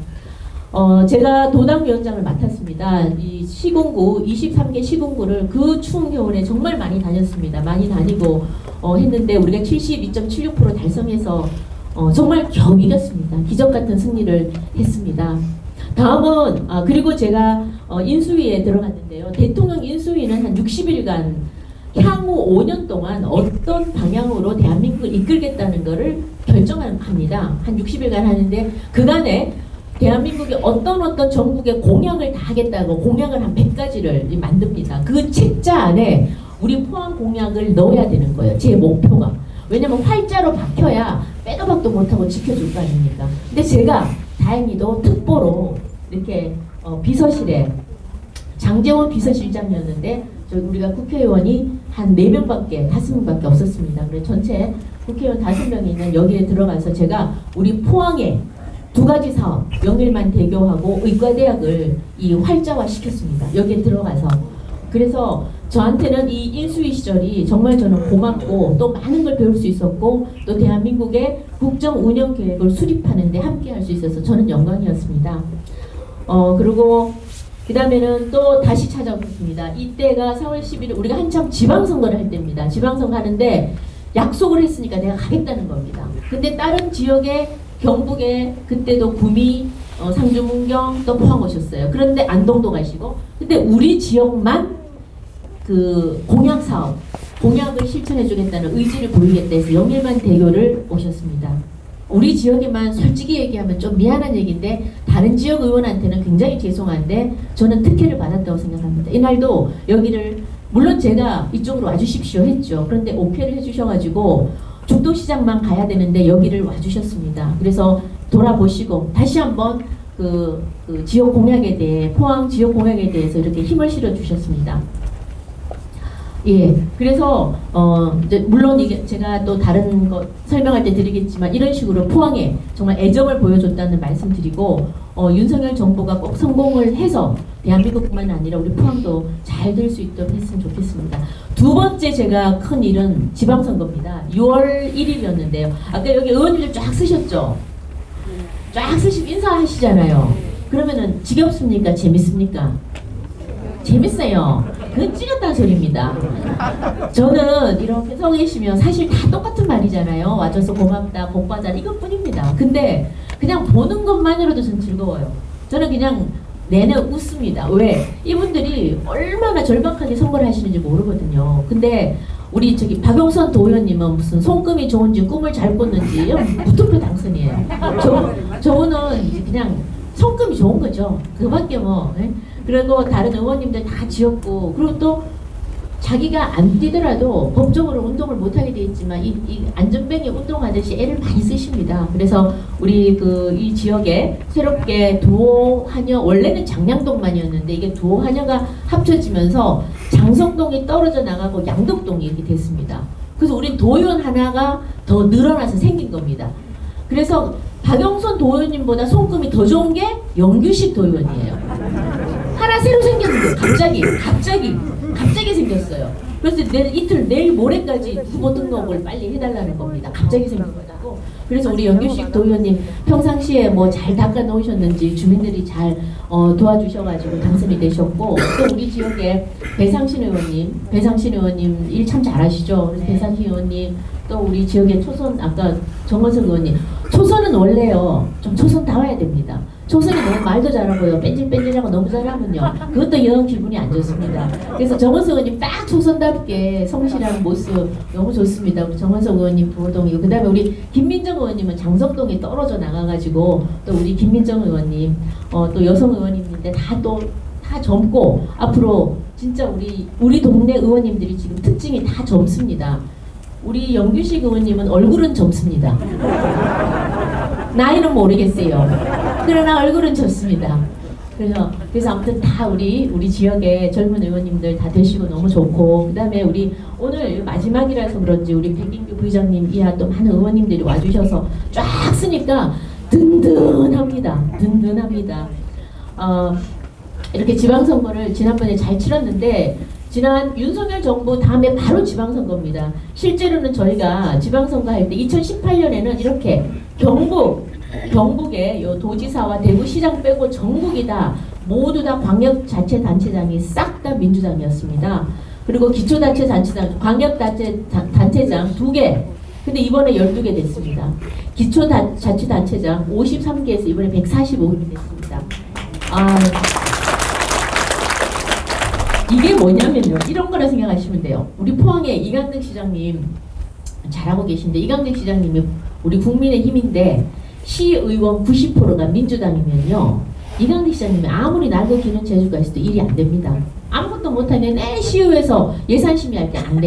제가 도당위원장을 맡았습니다. 이 시군구 23개 시군구를 그 추운 겨울에 정말 많이 다녔습니다. 많이 다니고 했는데 우리가 72.76% 달성해서 정말 겨우 이겼습니다. 기적 같은 승리를 했습니다. 다음은 그리고 제가 인수위에 들어갔는데요. 대통령 인수위는 한 60일간 향후 5년 동안 어떤 방향으로 대한민국을 이끌겠다는 것을 결정합니다. 한 60일간 하는데 그간에 대한민국이 어떤 전국의 공약을 다 하겠다고 공약을 한 100가지를 만듭니다. 그 책자 안에 우리 포항 공약을 넣어야 되는 거예요. 제 목표가. 왜냐면 활자로 박혀야 빼도 박도 못하고 지켜줄 거 아닙니까? 근데 제가 다행히도 특보로 이렇게 비서실에 장재원 비서실장이었는데 우리가 국회의원이 한 4명밖에 5명밖에 없었습니다. 그래서 전체 국회의원 5명이 있는 여기에 들어가서 제가 우리 포항에 2가지 사업, 영일만 대교하고 의과대학을 이 활자화 시켰습니다. 여기에 들어가서. 그래서 저한테는 이 인수위 시절이 정말 저는 고맙고 또 많은 걸 배울 수 있었고 또 대한민국의 국정 운영 계획을 수립하는 데 함께 할 수 있어서 저는 영광이었습니다. 그리고 그 다음에는 또 다시 찾아오겠습니다. 이때가 4월 11일 우리가 한참 지방선거를 할 때입니다. 지방선거 하는데 약속을 했으니까 내가 가겠다는 겁니다. 근데 다른 지역에 경북에 그때도 구미, 상주, 문경 또 포항 오셨어요. 그런데 안동도 가시고 근데 우리 지역만 그 공약 사업, 공약을 실천해 주겠다는 의지를 보이겠다 해서 영일만 대교를 오셨습니다. 우리 지역에만 솔직히 얘기하면 좀 미안한 얘기인데 다른 지역 의원한테는 굉장히 죄송한데 저는 특혜를 받았다고 생각합니다. 이날도 여기를 물론 제가 이쪽으로 와주십시오 했죠. 그런데 오케이를 해주셔가지고 죽도시장만 가야 되는데 여기를 와주셨습니다. 그래서 돌아보시고 다시 한번 그 지역 공약에 대해 포항 지역 공약에 대해서 이렇게 힘을 실어 주셨습니다. 예, 그래서 이제 물론 이게 제가 또 다른 거 설명할 때 드리겠지만 이런 식으로 포항에 정말 애정을 보여줬다는 말씀드리고 윤석열 정부가 꼭 성공을 해서 대한민국뿐만 아니라 우리 포항도 잘 될 수 있도록 했으면 좋겠습니다. 두 번째 제가 큰 일은 지방선거입니다. 6월 1일이었는데요. 아까 여기 의원님들 쫙 쓰셨죠? 쫙 쓰시고 인사하시잖아요. 그러면은 지겹습니까? 재밌습니까? 재밌어요. 그건 찌렸다는 소리입니다. 저는 이렇게 서 계시면 사실 다 똑같은 말이잖아요. 와줘서 고맙다, 복 받아 이것뿐입니다. 근데 그냥 보는 것만으로도 전 즐거워요. 저는 그냥 내내 웃습니다. 왜? 이분들이 얼마나 절박하게 선거를 하시는지 모르거든요. 근데 우리 저기 박용선 도의원님은 무슨 손금이 좋은지 꿈을 잘 꿨는지 무투표 당선이에요. 저분은 그냥 손금이 좋은 거죠. 그밖에 뭐. 네? 그리고 다른 의원님들 다 지었고 그리고 또 자기가 안 뛰더라도 법적으로 운동을 못하게 돼 있지만 이 안전뱅이 운동하듯이 애를 많이 쓰십니다. 그래서 우리 이 지역에 새롭게 도하녀, 원래는 장량동만이었는데 이게 도하녀가 합쳐지면서 장성동이 떨어져 나가고 양덕동이 이렇게 됐습니다. 그래서 우리 도의원 하나가 더 늘어나서 생긴 겁니다. 그래서 박영선 도의원님보다 손금이 더 좋은 게 영규식 도의원이에요. 하나 새로 생겼는데 갑자기 생겼어요. 그래서 내일 모레까지 후보 등록을 빨리 해달라는 겁니다. 갑자기 생긴 거라고. 그래서 우리 영규식 도의원님 평상시에 뭐 잘 닦아 놓으셨는지 주민들이 잘 도와주셔가지고 당선이 되셨고, 또 우리 지역에 배상신 의원님 일 참 잘하시죠. 그래서 배상신 의원님, 또 우리 지역의 초선 아까 정원석 의원님, 초선은 원래요 좀 초선다워야 됩니다. 초선이 너무 말도 잘하고요 뺀질뺀질하고 너무 잘하면요 그것도 영 기분이 안 좋습니다. 그래서 정원석 의원님 딱 초선답게 성실한 모습 너무 좋습니다. 우리 정원석 의원님 부호동이고, 그 다음에 우리 김민정 의원님은 장성동에 떨어져 나가가지고, 또 우리 김민정 의원님 또 여성 의원님인데 다 젊고, 앞으로 진짜 우리 동네 의원님들이 지금 특징이 다 젊습니다. 우리 영규식 의원님은 얼굴은 젊습니다. 나이는 모르겠어요. 그러나 얼굴은 젊습니다. 그래서 아무튼 다 우리 지역의 젊은 의원님들 다 되시고 너무 좋고, 그 다음에 우리 오늘 마지막이라서 그런지 우리 백인규 부의장님 이하 또 많은 의원님들이 와주셔서 쫙 쓰니까 든든합니다. 이렇게 지방선거를 지난번에 잘 치렀는데, 지난 윤석열 정부 다음에 바로 지방선거입니다. 실제로는 저희가 지방선거 할 때 2018년에는 이렇게 경북의 요 도지사와 대구시장 빼고 전국이 다 모두 다 광역자치단체장이 싹 다 민주당이었습니다. 그리고 기초자치단체장, 광역단체장 2개. 근데 이번에 12개 됐습니다. 기초자치단체장 53개에서 이번에 145개이 됐습니다. 이게 뭐냐면요, 이런 거라 생각하시면 돼요. 우리 포항의 이강택 시장님 잘하고 계신데, 이강택 시장님이 우리 국민의힘인데 시의원 90%가 민주당이면요, 이강택 시장님이 아무리 날고 기는 재주가 있어도 일이 안 됩니다. 아무것도 못하면 내 시의회에서 예산 심의할 때 안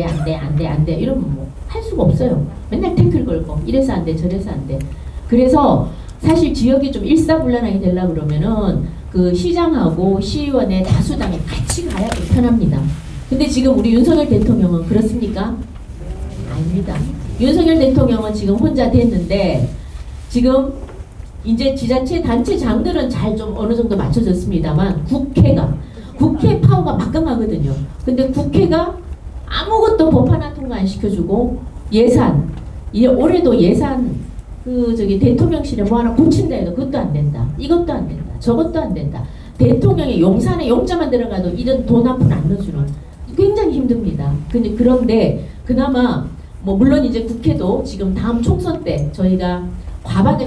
돼 이러면 뭐 할 수가 없어요. 맨날 태클 걸고 이래서 안 돼 저래서 안 돼. 그래서 사실 지역이 좀 일사불란하게 되려고 그러면은 그 시장하고 시의원의 다수당이 같이 가야 편합니다. 근데 지금 우리 윤석열 대통령은 그렇습니까? 아닙니다. 윤석열 대통령은 지금 혼자 됐는데, 지금 이제 지자체 단체장들은 잘 좀 어느 정도 맞춰졌습니다만, 국회 파워가 막강하거든요. 근데 국회가 아무것도 법 하나 통과 안 시켜주고, 올해도 예산 대통령실에 뭐 하나 고친다 해도 그것도 안 된다. 이것도 안 된다. 저것도 안 된다. 대통령이 용산에 용자만 들어가도 이런 돈 한 푼 안 넣어주는, 굉장히 힘듭니다. 그런데 그나마 물론 이제 국회도 지금 다음 총선 때 저희가 과반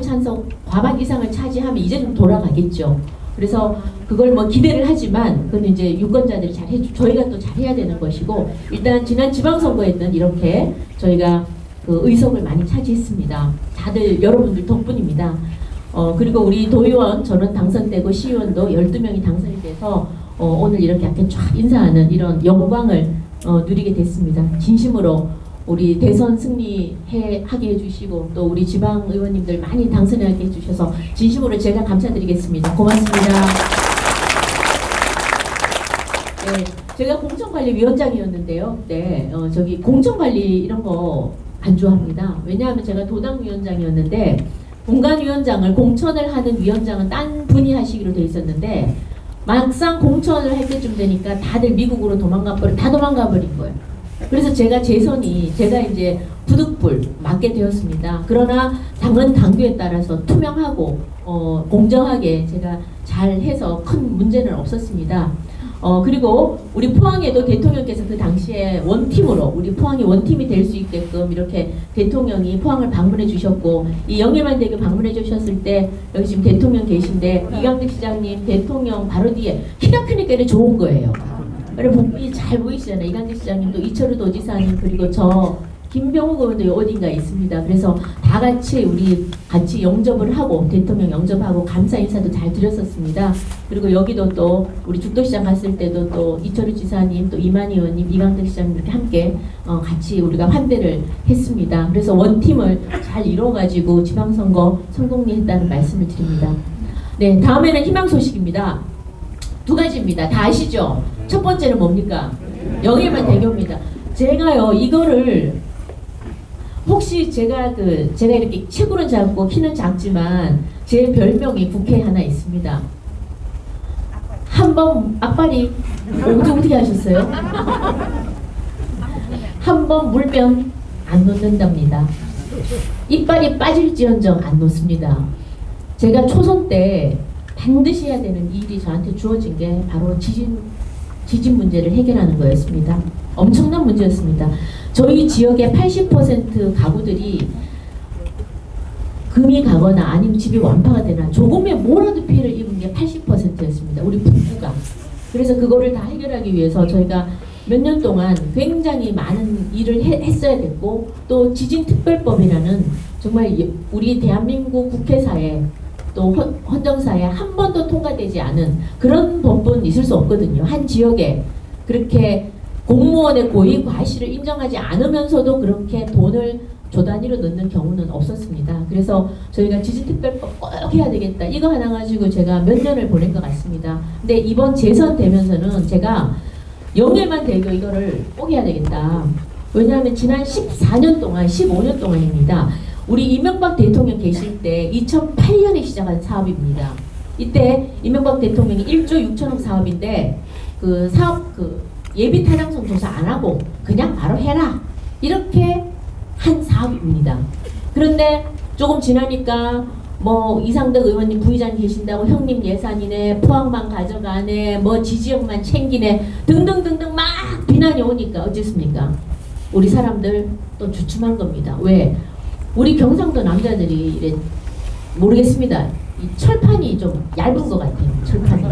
이상을 차지하면 이제 좀 돌아가겠죠. 그래서 그걸 기대를 하지만, 그건 이제 유권자들이 저희가 또 잘해야 되는 것이고, 일단 지난 지방선거에는 이렇게 저희가 의석을 많이 차지했습니다. 다들 여러분들 덕분입니다. 그리고 우리 도의원 저는 당선되고 시의원도 12명이 당선이 돼서 오늘 이렇게 앞에 쫙 인사하는 이런 영광을 누리게 됐습니다. 진심으로 우리 대선 승리하게 해주시고, 또 우리 지방 의원님들 많이 당선하게 해주셔서 진심으로 제가 감사드리겠습니다. 고맙습니다. 네, 제가 공천관리위원장이었는데요. 네, 저기 공천관리 이런 거 안 좋아합니다. 왜냐하면 제가 도당위원장이었는데, 공간위원장을 공천을 하는 위원장은 딴 분이 하시기로 돼 있었는데, 막상 공천을 할 때쯤 되니까 다들 미국으로 도망가 버린 거예요. 그래서 제가 이제 부득불 맡게 되었습니다. 그러나 당은 당규에 따라서 투명하고 공정하게 제가 잘 해서 큰 문제는 없었습니다. 그리고 우리 포항에도 대통령께서 그 당시에 우리 포항이 원팀이 될 수 있게끔 이렇게 대통령이 포항을 방문해 주셨고, 이 영예만대교 방문해 주셨을 때 여기 지금 대통령 계신데, 이강택 시장님 대통령 바로 뒤에 키가 크니까 좋은 거예요. 잘 보이시잖아요. 이강택 시장님도 이철우 도지사님, 그리고 저 김병욱 의원도 어딘가에 있습니다. 그래서 다 같이 우리 같이 영접을 하고 대통령 영접하고 감사 인사도 잘 드렸었습니다. 그리고 여기도 또 우리 죽도시장 갔을 때도 또 이철우 지사님 또 이만희 의원님 이강택 시장님 이렇게 함께 같이 우리가 환대를 했습니다. 그래서 원팀을 잘 이뤄가지고 지방선거 성공리했다는 말씀을 드립니다. 네, 다음에는 희망 소식입니다. 두 가지입니다. 다 아시죠? 첫 번째는 뭡니까? 영예만 대교입니다. 제가요 이거를 혹시 제가 이렇게 체구는 작고 키는 작지만 제 별명이 국회에 하나 있습니다. 한번 앞발이 어떻게 하셨어요? 한번 물면 안 놓는답니다. 이빨이 빠질지언정 안 놓습니다. 제가 초선 때 반드시 해야 되는 일이 저한테 주어진 게 바로 지진 문제를 해결하는 거였습니다. 엄청난 문제였습니다. 저희 지역의 80% 가구들이 금이 가거나 아니면 집이 완파가 되나 조금의 뭐라도 피해를 입은 게 80%였습니다. 우리 북부가. 그래서 그거를 다 해결하기 위해서 저희가 몇 년 동안 굉장히 많은 일을 했어야 됐고 또 지진특별법이라는 정말 우리 대한민국 국회사에 또 헌정사에 한 번도 통과되지 않은 그런 법은 있을 수 없거든요. 한 지역에 그렇게 공무원의 고의 과실을 인정하지 않으면서도 그렇게 돈을 조 단위로 넣는 경우는 없었습니다. 그래서 저희가 지진특별법 꼭 해야 되겠다. 이거 하나 가지고 제가 몇 년을 보낸 것 같습니다. 근데 이번 재선 되면서는 제가 영예만 대교 이거를 꼭 해야 되겠다. 왜냐하면 지난 14년 동안 15년 동안입니다. 우리 이명박 대통령 계실 때 2008년에 시작한 사업입니다. 이때 이명박 대통령이 1조 6천억 사업인데 그 사업 예비 타당성 조사 안 하고 그냥 바로 해라 이렇게 한 사업입니다. 그런데 조금 지나니까 뭐 이상덕 의원님 부의장 계신다고 형님 예산이네 포항만 가져가네 뭐 지지역만 챙기네 등등등등 막 비난이 오니까 어쨌습니까? 우리 사람들 또 주춤한 겁니다. 왜? 우리 경상도 남자들이 이래 모르겠습니다. 이 철판이 좀 얇은 것 같아요. 철판이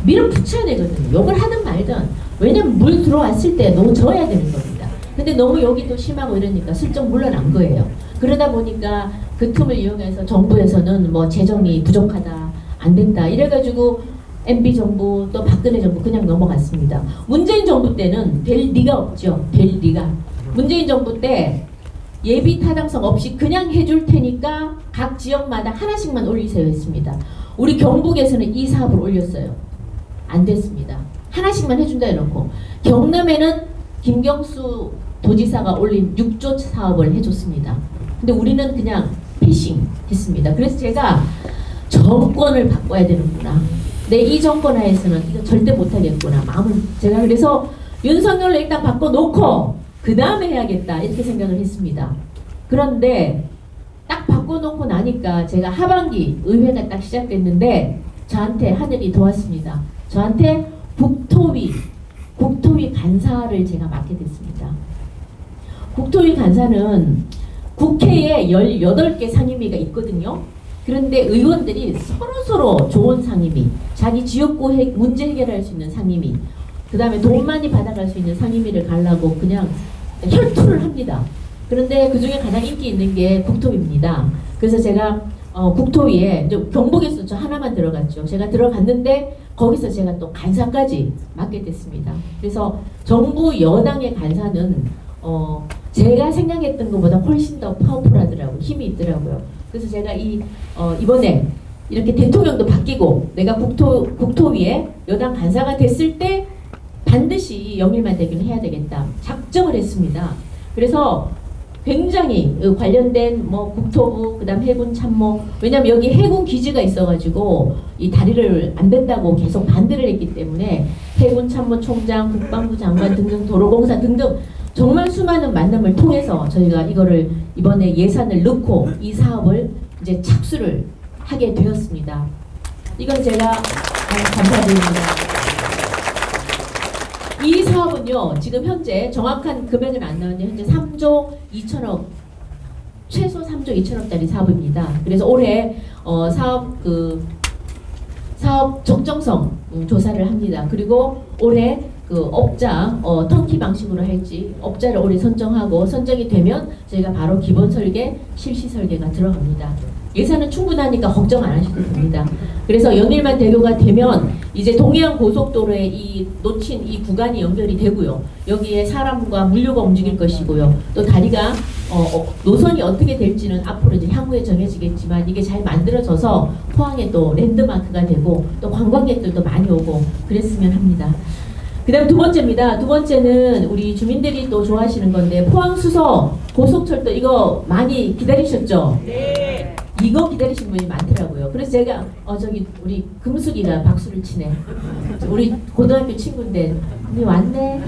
밀어붙여야 되거든요. 욕을 하든 말든. 왜냐면 물 들어왔을 때 놓아줘야 되는 겁니다. 근데 너무 여기도 심하고 이러니까 슬쩍 물러난 거예요. 그러다 보니까 그 틈을 이용해서 정부에서는 뭐 재정이 부족하다 안 된다 이래가지고 MB 정부 또 박근혜 정부 그냥 넘어갔습니다. 문재인 정부 때는 될 리가 없죠. 될 리가. 문재인 정부 때 예비 타당성 없이 그냥 해줄 테니까 각 지역마다 하나씩만 올리세요 했습니다. 우리 경북에서는 이 사업을 올렸어요. 안 됐습니다. 하나씩만 해준다 해놓고 경남에는 김경수 도지사가 올린 6조 사업을 해줬습니다. 근데 우리는 그냥 피싱 했습니다. 그래서 제가 정권을 바꿔야 되는구나. 내 이 정권 하에서는 이거 절대 못하겠구나. 마음을 제가 그래서 윤석열을 일단 바꿔놓고 그 다음에 해야겠다 이렇게 생각을 했습니다. 그런데 딱 바꿔놓고 나니까 제가 하반기 의회가 딱 시작됐는데 저한테 하늘이 도왔습니다. 저한테 국토위 간사를 제가 맡게 됐습니다. 국토위 간사는 국회에 18개 상임위가 있거든요. 그런데 의원들이 서로서로 좋은 상임위, 자기 지역구 문제 해결할 수 있는 상임위, 그 다음에 돈 많이 받아갈 수 있는 상임위를 가려고 그냥 혈투를 합니다. 그런데 그 중에 가장 인기 있는 게 국토위입니다. 그래서 제가 국토위에 경북에서 저 하나만 들어갔죠. 제가 들어갔는데 거기서 제가 또 간사까지 맡게 됐습니다. 그래서 정부 여당의 간사는 제가 생각했던 것보다 훨씬 더 파워풀하더라고요. 힘이 있더라고요. 그래서 제가 이번에 이렇게 대통령도 바뀌고 내가 국토위에 여당 간사가 됐을 때 반드시 영일만 대교는 해야 되겠다 작정을 했습니다. 그래서 굉장히 관련된 뭐 국토부 그다음 해군 참모 왜냐면 여기 해군 기지가 있어가지고 이 다리를 안 된다고 계속 반대를 했기 때문에 해군 참모 총장 국방부 장관 등등 도로공사 등등 정말 수많은 만남을 통해서 저희가 이거를 이번에 예산을 넣고 이 사업을 이제 착수를 하게 되었습니다. 이건 제가 감사드립니다. 이 사업은요 지금 현재 정확한 금액은 안 나왔는데 현재 3조 2천억 최소 3조 2천억짜리 사업입니다. 그래서 올해 사업 적정성 조사를 합니다. 그리고 올해 그 업자 턴키 방식으로 할지 업자를 올해 선정하고 선정이 되면 저희가 바로 기본 설계, 실시 설계가 들어갑니다. 예산은 충분하니까 걱정 안 하셔도 됩니다. 그래서 연일만 대교가 되면 이제 동해안 고속도로에 이 놓친 이 구간이 연결이 되고요. 여기에 사람과 물류가 움직일 것이고요. 또 다리가 노선이 어떻게 될지는 앞으로 이제 향후에 정해지겠지만 이게 잘 만들어져서 포항에 또 랜드마크가 되고 또 관광객들도 많이 오고 그랬으면 합니다. 그 다음 두 번째입니다. 두 번째는 우리 주민들이 또 좋아하시는 건데 포항수서 고속철도 이거 많이 기다리셨죠? 네. 이거 기다리신 분이 많더라고요. 그래서 제가 저기 우리 금숙이가 박수를 치네. 우리 고등학교 친구인데 언니 왔네.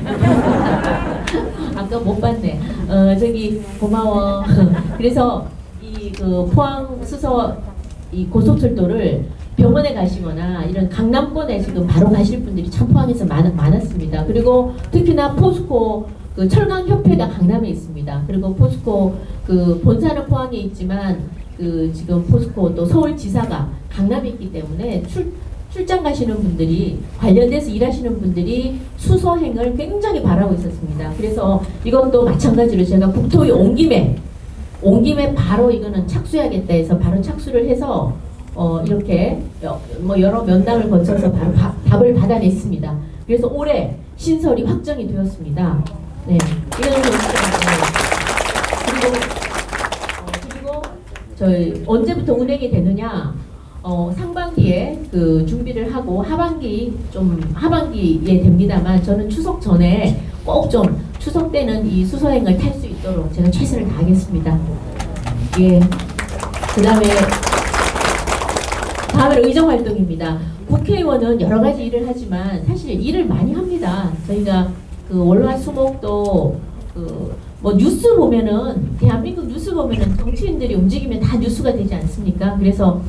아까 못 봤네. 저기 고마워. 그래서 이 그 포항수서 이 고속철도를 병원에 가시거나 이런 강남권에 지금 바로 가실 분들이 참 포항에서 많았습니다. 그리고 특히나 포스코 그 철강협회가 강남에 있습니다. 그리고 포스코 그 본사는 포항에 있지만 그 지금 포스코 또 서울지사가 강남에 있기 때문에 출장 가시는 분들이 관련돼서 일하시는 분들이 수서행을 굉장히 바라고 있었습니다. 그래서 이것도 마찬가지로 제가 국토위 온 김에 바로 이거는 착수해야겠다 해서 바로 착수를 해서 이렇게 뭐 여러 면담을 거쳐서 바로 답을 받아냈습니다. 그래서 올해 신설이 확정이 되었습니다. 네, 이거는 그리고 저희 언제부터 운행이 되느냐? 상반기에 그 준비를 하고 하반기에 됩니다만 저는 추석 전에 꼭 좀 추석 때는 이 수서행을 탈 수 있도록 제가 최선을 다하겠습니다. 예. 다음은 의정 활동입니다. 국회의원은 여러 가지 일을 하지만 사실 일을 많이 합니다. 저희가 그 월화수목도 뭐 뉴스 보면은 대한민국 뉴스 보면은 정치인들이 움직이면 다 뉴스가 되지 않습니까? 그래서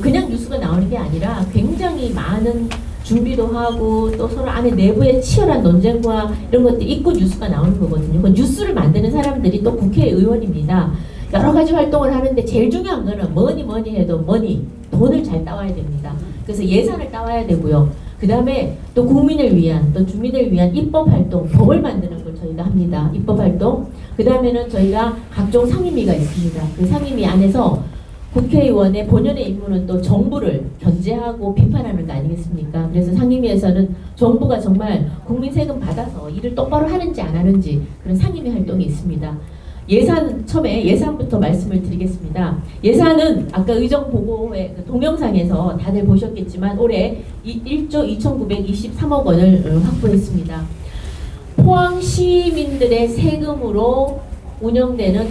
그냥 뉴스가 나오는 게 아니라 굉장히 많은 준비도 하고 또 서로 안에 내부에 치열한 논쟁과 이런 것들이 있고 뉴스가 나오는 거거든요. 그 뉴스를 만드는 사람들이 또 국회의원입니다. 여러 가지 활동을 하는데 제일 중요한 거는 뭐니 해도 돈을 잘 따와야 됩니다. 그래서 예산을 따와야 되고요. 그 다음에 또 국민을 위한 또 주민을 위한 입법활동, 법을 만드는 걸 저희가 합니다. 입법활동. 그 다음에는 저희가 각종 상임위가 있습니다. 그 상임위 안에서 국회의원의 본연의 임무는 또 정부를 견제하고 비판하는 거 아니겠습니까? 그래서 상임위에서는 정부가 정말 국민 세금 받아서 일을 똑바로 하는지 안 하는지 그런 상임위 활동이 있습니다. 처음에 예산부터 말씀을 드리겠습니다. 예산은 아까 의정보고회 동영상에서 다들 보셨겠지만 올해 1조 2,923억 원을 확보했습니다. 포항 시민들의 세금으로 운영되는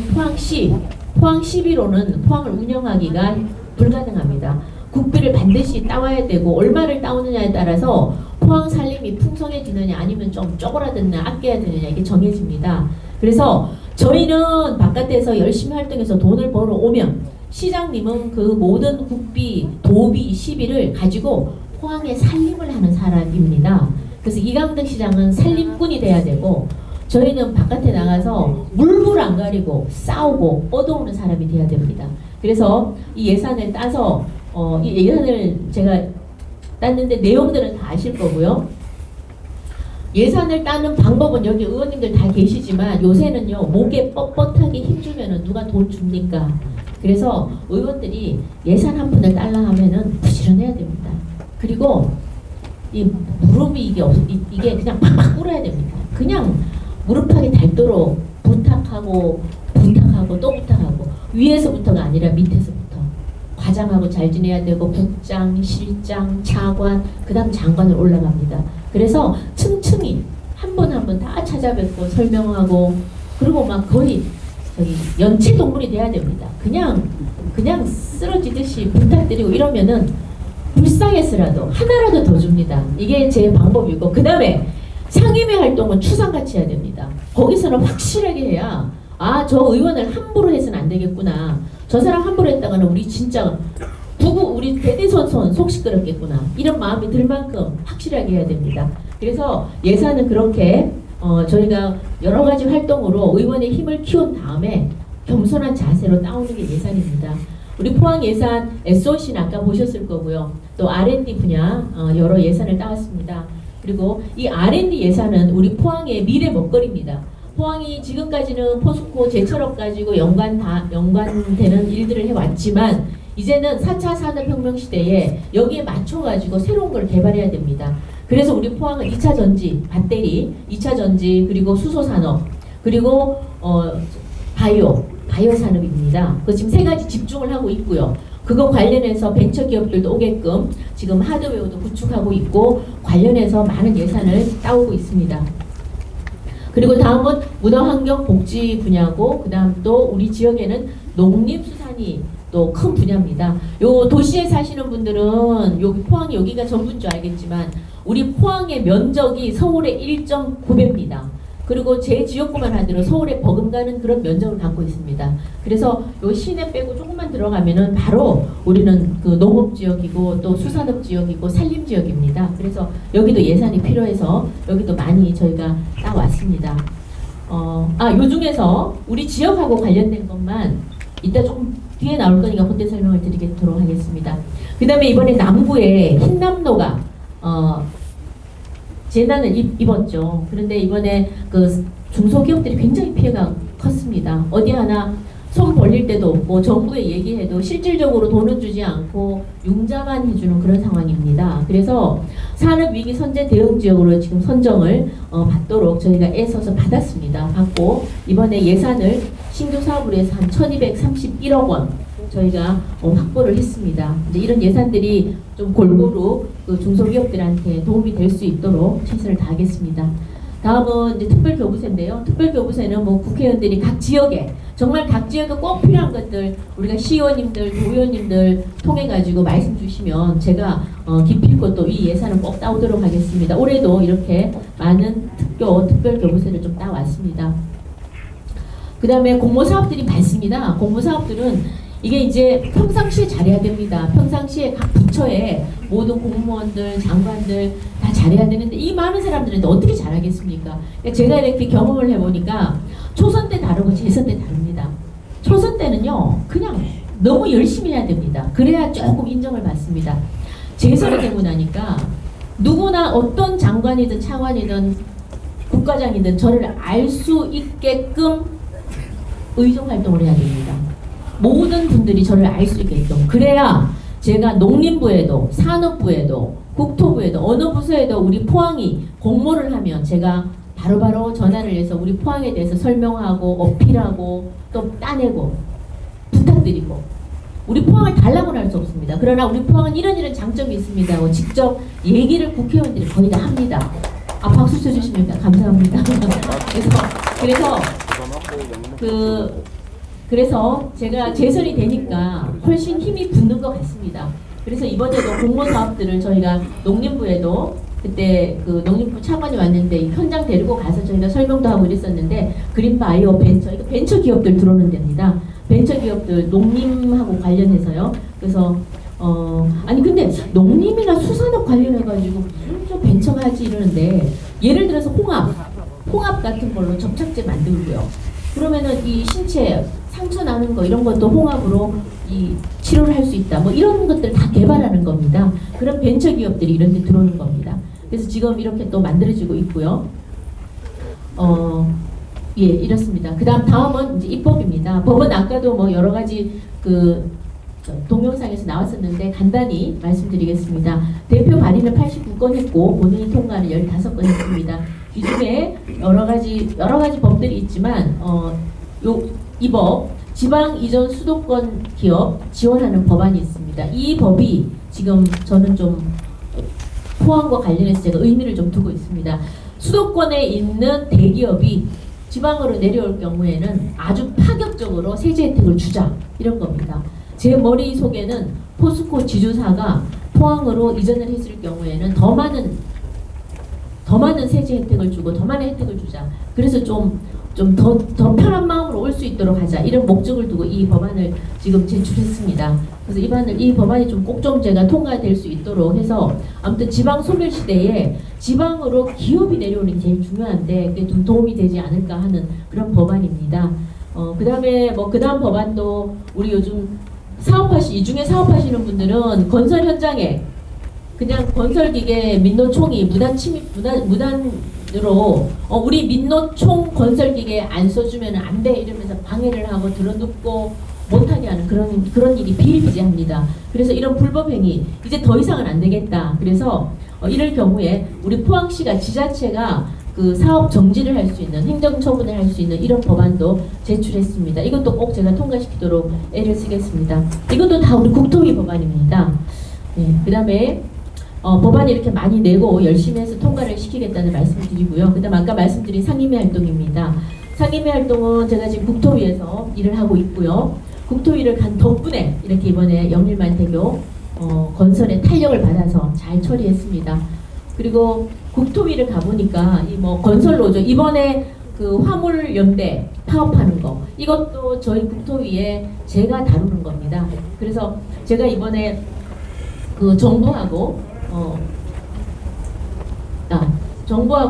포항시비로는 포항을 운영하기가 불가능합니다. 국비를 반드시 따와야 되고 얼마를 따오느냐에 따라서 포항 살림이 풍성해지느냐 아니면 좀 쪼그라드느냐 아껴야 되느냐 이게 정해집니다. 그래서 저희는 바깥에서 열심히 활동해서 돈을 벌어 오면 시장님은 그 모든 국비, 도비, 시비를 가지고 포항에 살림을 하는 사람입니다. 그래서 이강덕 시장은 살림꾼이 돼야 되고 저희는 바깥에 나가서 물불 안 가리고 싸우고 얻어오는 사람이 돼야 됩니다. 그래서 이 예산을 따서 이 예산을 제가 땄는데 내용들은 다 아실 거고요. 예산을 따는 방법은 여기 의원님들 다 계시지만 요새는요 목에 뻣뻣하게 힘주면은 누가 돈 줍니까? 그래서 의원들이 예산 한 푼을 딸라 하면은 부지런해야 됩니다. 그리고 이 무릎이 이게 그냥 팍팍 꿇어야 됩니다. 그냥 무릎팍이 닳도록 부탁하고 또 부탁하고 위에서부터가 아니라 밑에서부터 과장하고 잘 지내야 되고 국장, 실장, 차관, 그 다음 장관을 올라갑니다. 그래서 층층이 한 번 한 번 다 찾아뵙고 설명하고 그리고 막 거의 연체동물이 돼야 됩니다. 그냥 쓰러지듯이 부탁드리고 이러면은 불쌍해서라도 하나라도 더 줍니다. 이게 제 방법이고 그 다음에 상임위 활동은 추상같이 해야 됩니다. 거기서는 확실하게 해야 저 의원을 함부로 해서는 안 되겠구나. 저 사람 함부로 했다가는 우리 진짜 우리 대대손손 속 시끄럽겠구나. 이런 마음이 들 만큼 확실하게 해야 됩니다. 그래서 예산은 그렇게 저희가 여러 가지 활동으로 의원의 힘을 키운 다음에 겸손한 자세로 따오는 게 예산입니다. 우리 포항 예산 SOC는 아까 보셨을 거고요. 또 R&D 분야 여러 예산을 따왔습니다. 그리고 이 R&D 예산은 우리 포항의 미래 먹거리입니다. 포항이 지금까지는 포스코 제철업 가지고 연관되는 일들을 해왔지만 이제는 4차 산업혁명 시대에 여기에 맞춰가지고 새로운 걸 개발해야 됩니다. 그래서 우리 포항은 2차 전지, 배터리, 2차 전지, 그리고 수소 산업, 그리고 바이오 산업입니다. 그 지금 세 가지 집중을 하고 있고요. 그거 관련해서 벤처기업들도 오게끔 지금 하드웨어도 구축하고 있고 관련해서 많은 예산을 따오고 있습니다. 그리고 다음은 문화환경복지 분야고, 그 다음 또 우리 지역에는 농림수산이 또 큰 분야입니다. 요 도시에 사시는 분들은 여기 포항이 여기가 전부인 줄 알겠지만 우리 포항의 면적이 서울의 1.9배입니다. 그리고 제 지역구만 하더라도 서울에 버금가는 그런 면적을 갖고 있습니다. 그래서 요 시내 빼고 조금만 들어가면은 바로 우리는 그 농업지역이고 또 수산업지역이고 산림지역입니다. 그래서 여기도 예산이 필요해서 여기도 많이 저희가 따왔습니다. 요 중에서 우리 지역하고 관련된 것만 이따 조금 뒤에 나올 거니까 그때 설명을 드리도록 하겠습니다. 그 다음에 이번에 남구에 흰남노가 재난을 입었죠. 그런데 이번에 그 중소기업들이 굉장히 피해가 컸습니다. 어디 하나 손 벌릴 데도 없고 정부에 얘기해도 실질적으로 돈은 주지 않고 융자만 해주는 그런 상황입니다. 그래서 산업위기 선제 대응 지역으로 지금 선정을 받도록 저희가 애써서 받았습니다. 받고 이번에 예산을 신규 사업으로 해서 한 1231억 원 저희가 확보를 했습니다. 이제 이런 예산들이 좀 골고루 그 중소기업들한테 도움이 될 수 있도록 최선을 다하겠습니다. 다음은 이제 특별교부세인데요. 특별교부세는 뭐 국회의원들이 각 지역에 정말 각 지역에 꼭 필요한 것들 우리가 시의원님들, 도의원님들 통해 가지고 말씀 주시면 제가 기필코 또 이 예산을 꼭 따오도록 하겠습니다. 올해도 이렇게 많은 특별교부세를 좀 따왔습니다. 그 다음에 공모사업들이 많습니다. 공모사업들은 이게 이제 평상시에 잘해야 됩니다. 평상시에 각 부처에 모든 공무원들, 장관들 다 잘해야 되는데 이 많은 사람들은 어떻게 잘하겠습니까? 그러니까 제가 이렇게 경험을 해보니까 초선 때 다르고 재선 때 다릅니다. 초선 때는요 그냥 너무 열심히 해야 됩니다. 그래야 조금 인정을 받습니다. 재선이 되고 나니까 누구나 어떤 장관이든 차관이든 국가장이든 저를 알 수 있게끔 의정활동을 해야 됩니다. 모든 분들이 저를 알 수 있게끔. 그래야 제가 농림부에도 산업부에도 국토부에도 어느 부서에도 우리 포항이 공모를 하면 제가 바로바로 전화를 해서 우리 포항에 대해서 설명하고 어필하고 또 따내고 부탁드리고 우리 포항을 달라고는 할 수 없습니다. 그러나 우리 포항은 이런 장점이 있습니다 하고 직접 얘기를 국회의원들이 거의 다 합니다. 박수 쳐주시면 감사합니다. 그래서 제가 재선이 되니까 훨씬 힘이 붙는 것 같습니다. 그래서 이번에도 공모사업들을 저희가 농림부에도 그때 그 농림부 차관이 왔는데 현장 데리고 가서 저희가 설명도 하고 이랬었는데 그린바이오 벤처 기업들 들어오는 데입니다. 벤처 기업들 농림하고 관련해서요. 그래서 아니 근데 농림이나 수산업 관련해가지고 무슨 좀 벤처가 하지 이러는데 예를 들어서 홍합 같은 걸로 접착제 만들고요. 그러면은 이 신체 상처 나는 거 이런 것도 홍합으로 이 치료를 할 수 있다. 뭐 이런 것들 다 개발하는 겁니다. 그런 벤처 기업들이 이런 데 들어오는 겁니다. 그래서 지금 이렇게 또 만들어지고 있고요. 예, 이렇습니다. 다음은 이제 입법입니다. 법은 아까도 뭐 여러 가지 동영상에서 나왔었는데 간단히 말씀드리겠습니다. 대표 발의는 89건 했고 본회의 통과는 15건 했습니다. 이 중에 여러 가지 법들이 있지만 이 법 지방 이전 수도권 기업 지원하는 법안이 있습니다. 이 법이 지금 저는 좀 포항과 관련해서 제가 의미를 좀 두고 있습니다. 수도권에 있는 대기업이 지방으로 내려올 경우에는 아주 파격적으로 세제 혜택을 주자 이런 겁니다. 제 머릿속에는 포스코 지주사가 포항으로 이전을 했을 경우에는 더 많은 세제 혜택을 주고 더 많은 혜택을 주자. 그래서 좀 더 편한 마음으로 올 수 있도록 하자. 이런 목적을 두고 이 법안을 지금 제출했습니다. 그래서 이 법안이 좀 꼭 좀 제가 통과될 수 있도록 해서 아무튼 지방 소멸 시대에 지방으로 기업이 내려오는 게 제일 중요한데 그게 좀 도움이 되지 않을까 하는 그런 법안입니다. 그 다음 법안도 우리 요즘 이 중에 사업하시는 분들은 건설 현장에 그냥 건설기계 민노총이 무단 침입 무단으로 우리 민노총 건설기계 안 써주면 안 돼 이러면서 방해를 하고 들어눕고 못하게 하는 그런 일이 비일비재합니다. 그래서 이런 불법 행위 이제 더 이상은 안 되겠다. 그래서 이럴 경우에 우리 포항시가 지자체가 그 사업 정지를 할 수 있는 행정 처분을 할 수 있는 이런 법안도 제출했습니다. 이것도 꼭 제가 통과시키도록 애를 쓰겠습니다. 이것도 다 우리 국토위 법안입니다. 네, 그다음에 법안이 이렇게 많이 내고 열심히 해서 통과를 시키겠다는 말씀을 드리고요. 그다음 아까 말씀드린 상임위 활동입니다. 상임위 활동은 제가 지금 국토위에서 일을 하고 있고요. 국토위를 간 덕분에 이렇게 이번에 영일만대교 건설에 탄력을 받아서 잘 처리했습니다. 그리고 국토위를 가보니까 이 뭐 건설로죠. 이번에 그 화물연대 파업하는 거 이것도 저희 국토위에 제가 다루는 겁니다. 그래서 제가 이번에 그 정부하고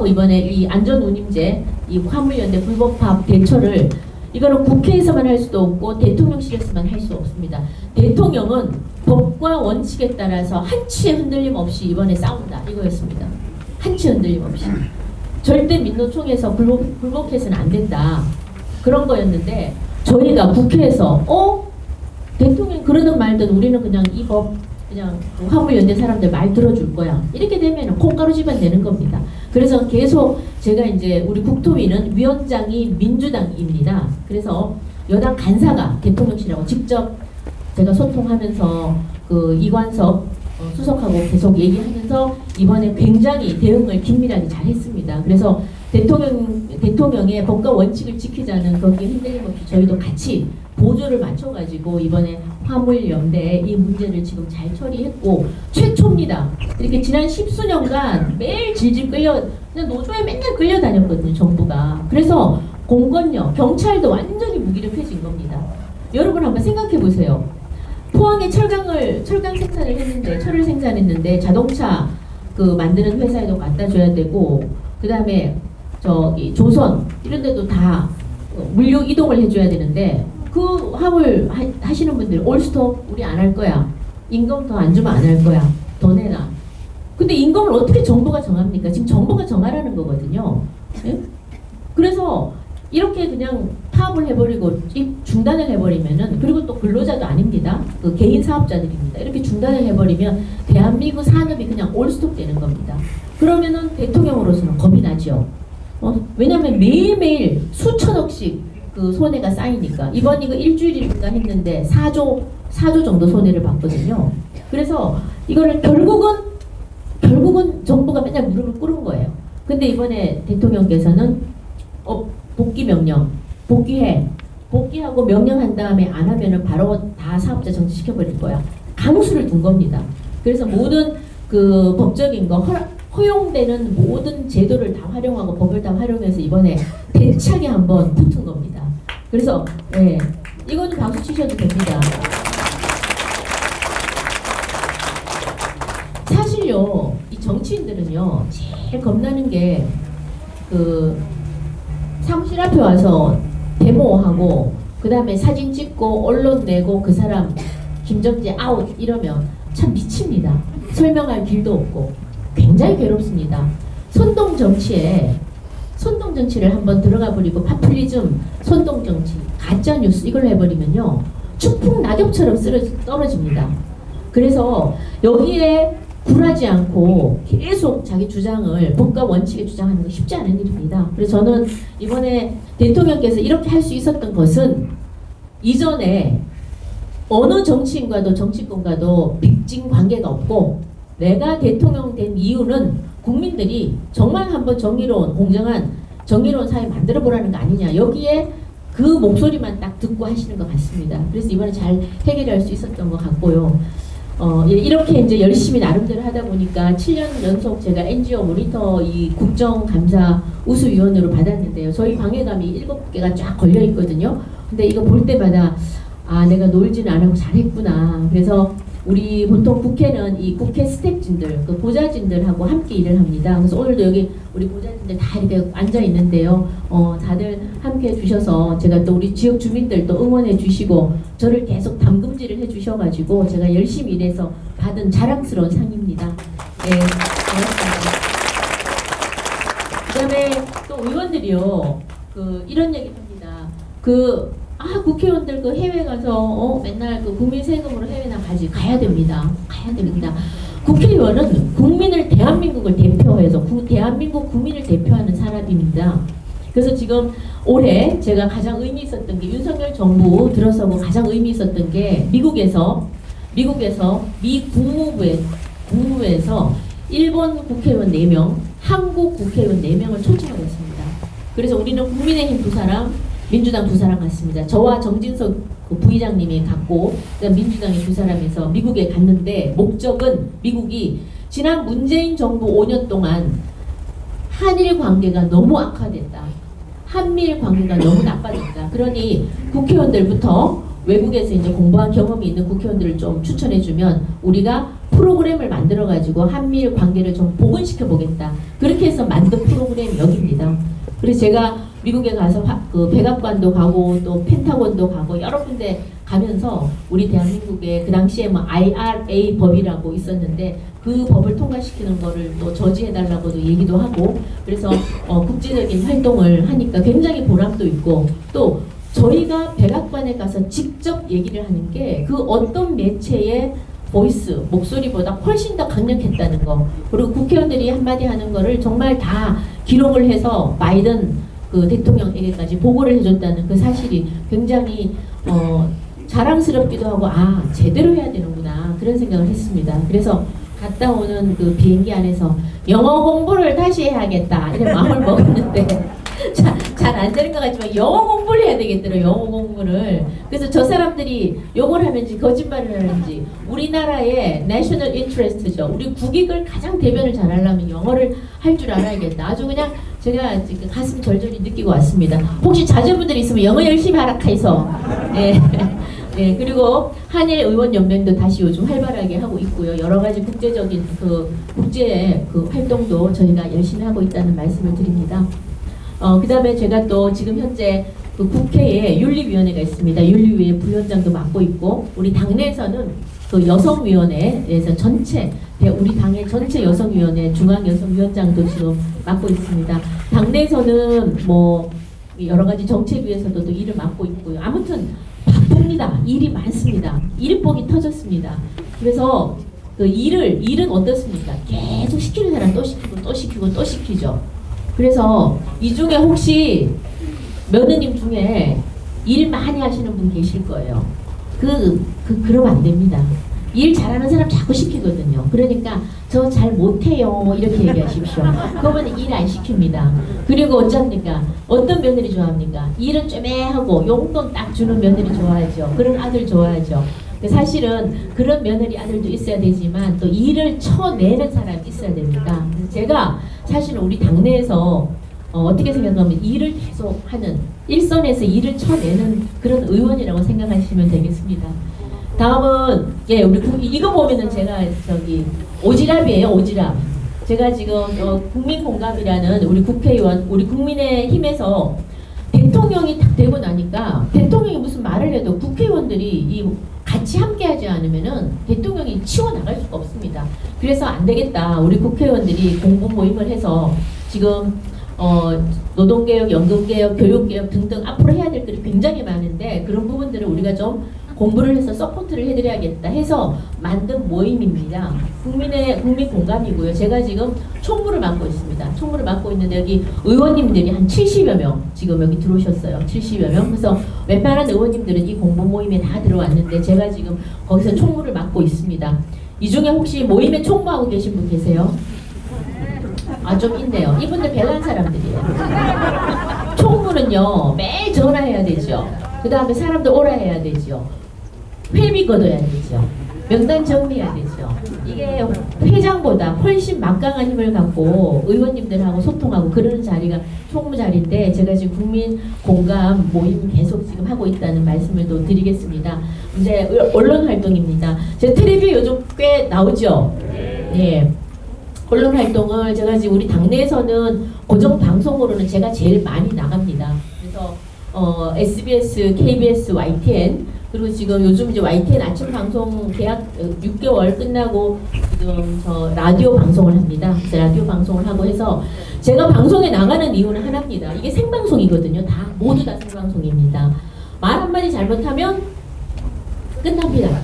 이번에 이 안전운임제 이 화물연대 불법 파업 대처를 이거는 국회에서만 할 수도 없고 대통령실에서만 할 수 없습니다. 대통령은 법과 원칙에 따라서 한치의 흔들림 없이 이번에 싸운다 이거였습니다. 한치의 흔들림 없이 절대 민노총에서 불복해서는 안 된다 그런 거였는데 저희가 국회에서 대통령이 그러든 말든 우리는 그냥 이 법 그냥 화물연대 사람들 말 들어줄 거야 이렇게 되면 콩가루 집안 되는 겁니다. 그래서 계속 제가 이제 우리 국토위는 위원장이 민주당입니다. 그래서 여당 간사가 대통령실하고 직접 제가 소통하면서 그 이관석 수석하고 계속 얘기하면서 이번에 굉장히 대응을 긴밀하게 잘 했습니다. 그래서 대통령의 법과 원칙을 지키자는 거기에 흔들림 없이 저희도 같이 보조를 맞춰가지고 이번에 화물연대 이 문제를 지금 잘 처리했고 최초입니다. 이렇게 지난 10수년간 매일 질질 끌려 그냥 노조에 맨날 끌려다녔거든요. 정부가. 그래서 공권력, 경찰도 완전히 무기력해진 겁니다. 여러분 한번 생각해 보세요. 포항에 철강 생산을 했는데 철을 생산했는데 자동차 그 만드는 회사에도 갖다 줘야 되고 그 다음에 저기 조선 이런 데도 다 물류 이동을 해줘야 되는데 그 화물 하시는 분들 올스톱 우리 안 할 거야. 임금 더 안 주면 안 할 거야. 더 내놔. 근데 임금을 어떻게 정부가 정합니까? 지금 정부가 정하라는 거거든요. 예? 그래서 이렇게 그냥 파업을 해버리고 중단을 해버리면은 그리고 또 근로자도 아닙니다. 그 개인 사업자들입니다. 이렇게 중단을 해버리면 대한민국 산업이 그냥 올스톱 되는 겁니다. 그러면은 대통령으로서는 겁이 나죠. 왜냐하면 매일매일 수천억씩 그 손해가 쌓이니까 이번 이거 일주일인가 했는데 4조 정도 손해를 봤거든요. 그래서 이거를 결국은 정부가 맨날 무릎을 꿇은 거예요. 근데 이번에 대통령께서는 복귀 명령, 복귀하고 명령한 다음에 안 하면은 바로 다 사업자 정지시켜버릴 거야. 강수를 둔 겁니다. 그래서 모든 그 법적인 거 허용되는 모든 제도를 다 활용하고 법을 다 활용해서 이번에 대차게 한번 붙은 겁니다. 그래서 네, 이거는 박수 치셔도 됩니다. 사실요, 이 정치인들은요 제일 겁나는 게 그 사무실 앞에 와서 데모하고 그 다음에 사진 찍고 언론 내고 그 사람 김정재 아웃 이러면 참 미칩니다. 설명할 길도 없고 굉장히 괴롭습니다. 선동정치를 한번 들어가 버리고 파퓰리즘, 선동정치, 가짜뉴스 이걸 해버리면요 추풍 낙엽처럼 떨어집니다. 그래서 여기에 굴하지 않고 계속 자기 주장을 법과 원칙에 주장하는 거 쉽지 않은 일입니다. 그래서 저는 이번에 대통령께서 이렇게 할 수 있었던 것은 이전에 어느 정치인과도 정치권과도 빅진 관계가 없고 내가 대통령 된 이유는 국민들이 정말 한번 정의로운 공정한 정의로운 사회 만들어 보라는 거 아니냐. 여기에 그 목소리만 딱 듣고 하시는 것 같습니다. 그래서 이번에 잘 해결할 수 있었던 것 같고요. 이렇게 이제 열심히 나름대로 하다 보니까 7년 연속 제가 NGO 모니터 이 국정감사 우수위원으로 받았는데요. 저희 방해감이 7개가 쫙 걸려 있거든요. 근데 이거 볼 때마다 아 내가 놀지는 안 하고 잘했구나. 그래서 우리 보통 국회는 이 국회 스태프진들, 그 보좌진들하고 함께 일을 합니다. 그래서 오늘도 여기 우리 보좌진들 다 이렇게 앉아 있는데요. 다들 함께 해주셔서 제가 또 우리 지역 주민들도 응원해 주시고 저를 계속 담금질을 해주셔가지고 제가 열심히 일해서 받은 자랑스러운 상입니다. 네, 고맙습니다. 그다음에 또 의원들이요, 이런 얘기 합니다. 국회의원들 해외 가서 맨날 국민 세금으로 해외나 가야 됩니다. 가야 됩니다. 국회의원은 국민을 대한민국을 대표해서 대한민국 국민을 대표하는 사람입니다. 그래서 지금 올해 제가 가장 의미 있었던 게 윤석열 정부 들어서고 가장 의미 있었던 게 미국에서 미 국무부에서 일본 국회의원 4명, 한국 국회의원 4명을 초청을 했습니다. 그래서 우리는 국민의힘 2사람, 민주당 2사람 갔습니다. 저와 정진석 부의장님이 갔고 민주당이 2사람에서 미국에 갔는데 목적은 미국이 지난 문재인 정부 5년 동안 한일 관계가 너무 악화됐다. 한미일 관계가 너무 나빠졌다. 그러니 국회의원들부터 외국에서 이제 공부한 경험이 있는 국회의원들을 좀 추천해주면 우리가 프로그램을 만들어가지고 한미일 관계를 좀 복원시켜 보겠다. 그렇게 해서 만든 프로그램이 여기입니다. 그래서 제가 미국에 가서 백악관도 가고 또 펜타곤도 가고 여러 군데 가면서 우리 대한민국에 그 당시에 IRA 법이라고 있었는데 그 법을 통과시키는 거를 또 저지해달라고도 얘기도 하고 그래서 국제적인 활동을 하니까 굉장히 보람도 있고 또 저희가 백악관에 가서 직접 얘기를 하는 게 그 어떤 매체의 보이스, 목소리보다 훨씬 더 강력했다는 거. 그리고 국회의원들이 한마디 하는 거를 정말 다 기록을 해서 바이든 대통령에게까지 보고를 해줬다는 그 사실이 굉장히 자랑스럽기도 하고 제대로 해야 되는구나 그런 생각을 했습니다. 그래서 갔다 오는 그 비행기 안에서 영어 공부를 다시 해야겠다 이런 마음을 먹었는데 잘 안 되는 것 같지만 영어 공부를 해야 되겠더라고요. 영어 공부를. 그래서 저 사람들이 욕을 하는지 거짓말을 하는지 우리나라의 내셔널 인트레스트죠. 우리 국익을 가장 대변을 잘하려면 영어를 할 줄 알아야겠다. 아주 그냥 제가 지금 가슴 절절히 느끼고 왔습니다. 혹시 자제분들 있으면 영어 열심히 하라 카이소. 예. 네, 그리고 한일 의원 연맹도 다시 요즘 활발하게 하고 있고요. 여러 가지 국제적인 국제 활동도 저희가 열심히 하고 있다는 말씀을 드립니다. 그 다음에 제가 또 지금 현재 국회에 윤리위원회가 있습니다. 윤리위의 부위원장도 맡고 있고 우리 당내에서는 여성위원회에서 우리 당의 전체 여성위원회 중앙여성위원장도 지금 맡고 있습니다. 당내에서는 여러 가지 정책위에서도 또 일을 맡고 있고요. 아무튼 바쁩니다. 일이 많습니다. 일복이 터졌습니다. 그래서 일은 어떻습니까? 계속 시키는 사람 또 시키고 또 시키고 또 시키죠. 그래서 이 중에 혹시 며느님 중에 일 많이 하시는 분 계실 거예요. 그러면 안 됩니다. 일 잘하는 사람 자꾸 시키거든요. 그러니까 저 잘 못해요 이렇게 얘기하십시오. 그러면 일 안 시킵니다. 그리고 어쩝니까? 어떤 며느리 좋아합니까? 일은 쫌해하고 용돈 딱 주는 며느리 좋아하죠. 그런 아들 좋아하죠. 사실은 그런 며느리 아들도 있어야 되지만 또 일을 쳐내는 사람이 있어야 됩니다. 그래서 제가 사실은 우리 당내에서 어떻게 생각하면 일을 계속 하는 일선에서 일을 쳐내는 그런 의원이라고 생각하시면 되겠습니다. 다음은 우리 이거 보면은 제가 오지랖이에요. 오지랖. 제가 지금 국민공감이라는 우리 국회의원 우리 국민의힘에서 대통령이 딱 되고 나니까 대통령이 무슨 말을 해도 국회의원들이 같이 함께하지 않으면은 대통령이 치워 나갈 수가 없습니다. 그래서 안 되겠다. 우리 국회의원들이 공부 모임을 해서 지금 노동개혁, 연금개혁, 교육개혁 등등 앞으로 해야 될 것이 굉장히 많은데 그런 부분들을 우리가 좀 공부를 해서 서포트를 해드려야겠다 해서 만든 모임입니다. 국민 공감이고요. 제가 지금 총무를 맡고 있습니다. 총무를 맡고 있는데 여기 의원님들이 한 70여 명 지금 여기 들어오셨어요. 70여 명. 그래서 웬만한 의원님들은 이 공부 모임에 다 들어왔는데 제가 지금 거기서 총무를 맡고 있습니다. 이 중에 혹시 모임에 총무하고 계신 분 계세요? 좀 있네요. 이분들 별난 사람들이에요. 총무는요 매일 전화해야 되죠. 그 다음에 사람들 오라 해야 되죠. 회비 걷어야 되죠. 명단 정리해야 되죠. 이게 회장보다 훨씬 막강한 힘을 갖고 의원님들하고 소통하고 그러는 자리가 총무 자리인데 제가 지금 국민 공감 모임 계속 지금 하고 있다는 말씀을 또 드리겠습니다. 이제 언론 활동입니다. 제 텔레비에 요즘 꽤 나오죠. 예. 언론 활동을 제가 지금 우리 당내에서는 고정 방송으로는 제가 제일 많이 나갑니다. 그래서 SBS, KBS, YTN 그리고 지금 요즘 이제 YTN 아침 방송 계약 6개월 끝나고 지금 저 라디오 방송을 합니다. 그래서 라디오 방송을 하고 해서 제가 방송에 나가는 이유는 하나입니다. 이게 생방송이거든요. 다 모두 다 생방송입니다. 말 한마디 잘못하면 끝납니다.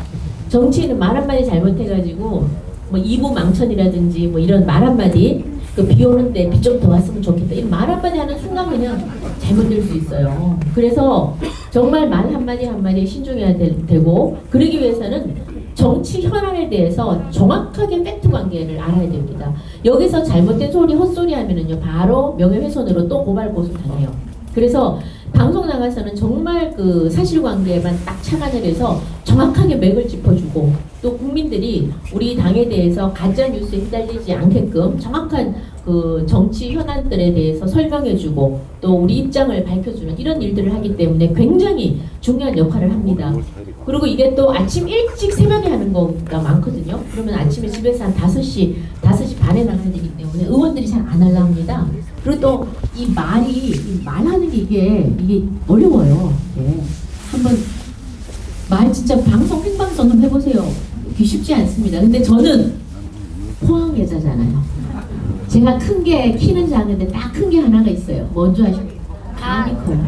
정치인은 말 한마디 잘못해가지고 뭐 이부 망천이라든지 뭐 이런 말 한마디 그 비 오는데 비 좀 더 왔으면 좋겠다 이런 말 한마디 하는 순간 그냥 잘못될 수 있어요. 그래서 정말 말 한마디 한마디에 신중해야 되고 그러기 위해서는 정치 현안에 대해서 정확하게 팩트 관계를 알아야 됩니다. 여기서 잘못된 소리 헛소리 하면은요 바로 명예훼손으로 또 고발 고소 당해요. 그래서 방송 나가서는 정말 그 사실관계에만 딱 착안을 해서 정확하게 맥을 짚어주고 또 국민들이 우리 당에 대해서 가짜 뉴스에 휘달리지 않게끔 정확한 그 정치 현안들에 대해서 설명해주고 또 우리 입장을 밝혀주는 이런 일들을 하기 때문에 굉장히 중요한 역할을 합니다. 그리고 이게 또 아침 일찍 새벽에 하는 거가 많거든요. 그러면 아침에 집에서 한 5시 반에 나가야 되기 때문에 의원들이 잘 안 하려 합니다. 그리고 또 이 말하는 게 이게 어려워요. 이게 한번 말 진짜 방송 생방송 좀 해보세요. 이게 쉽지 않습니다. 근데 저는 포항 여자잖아요. 제가 큰 게 키는 작은데 딱 큰 게 하나가 있어요. 뭔지 아십니까? 간이 커요.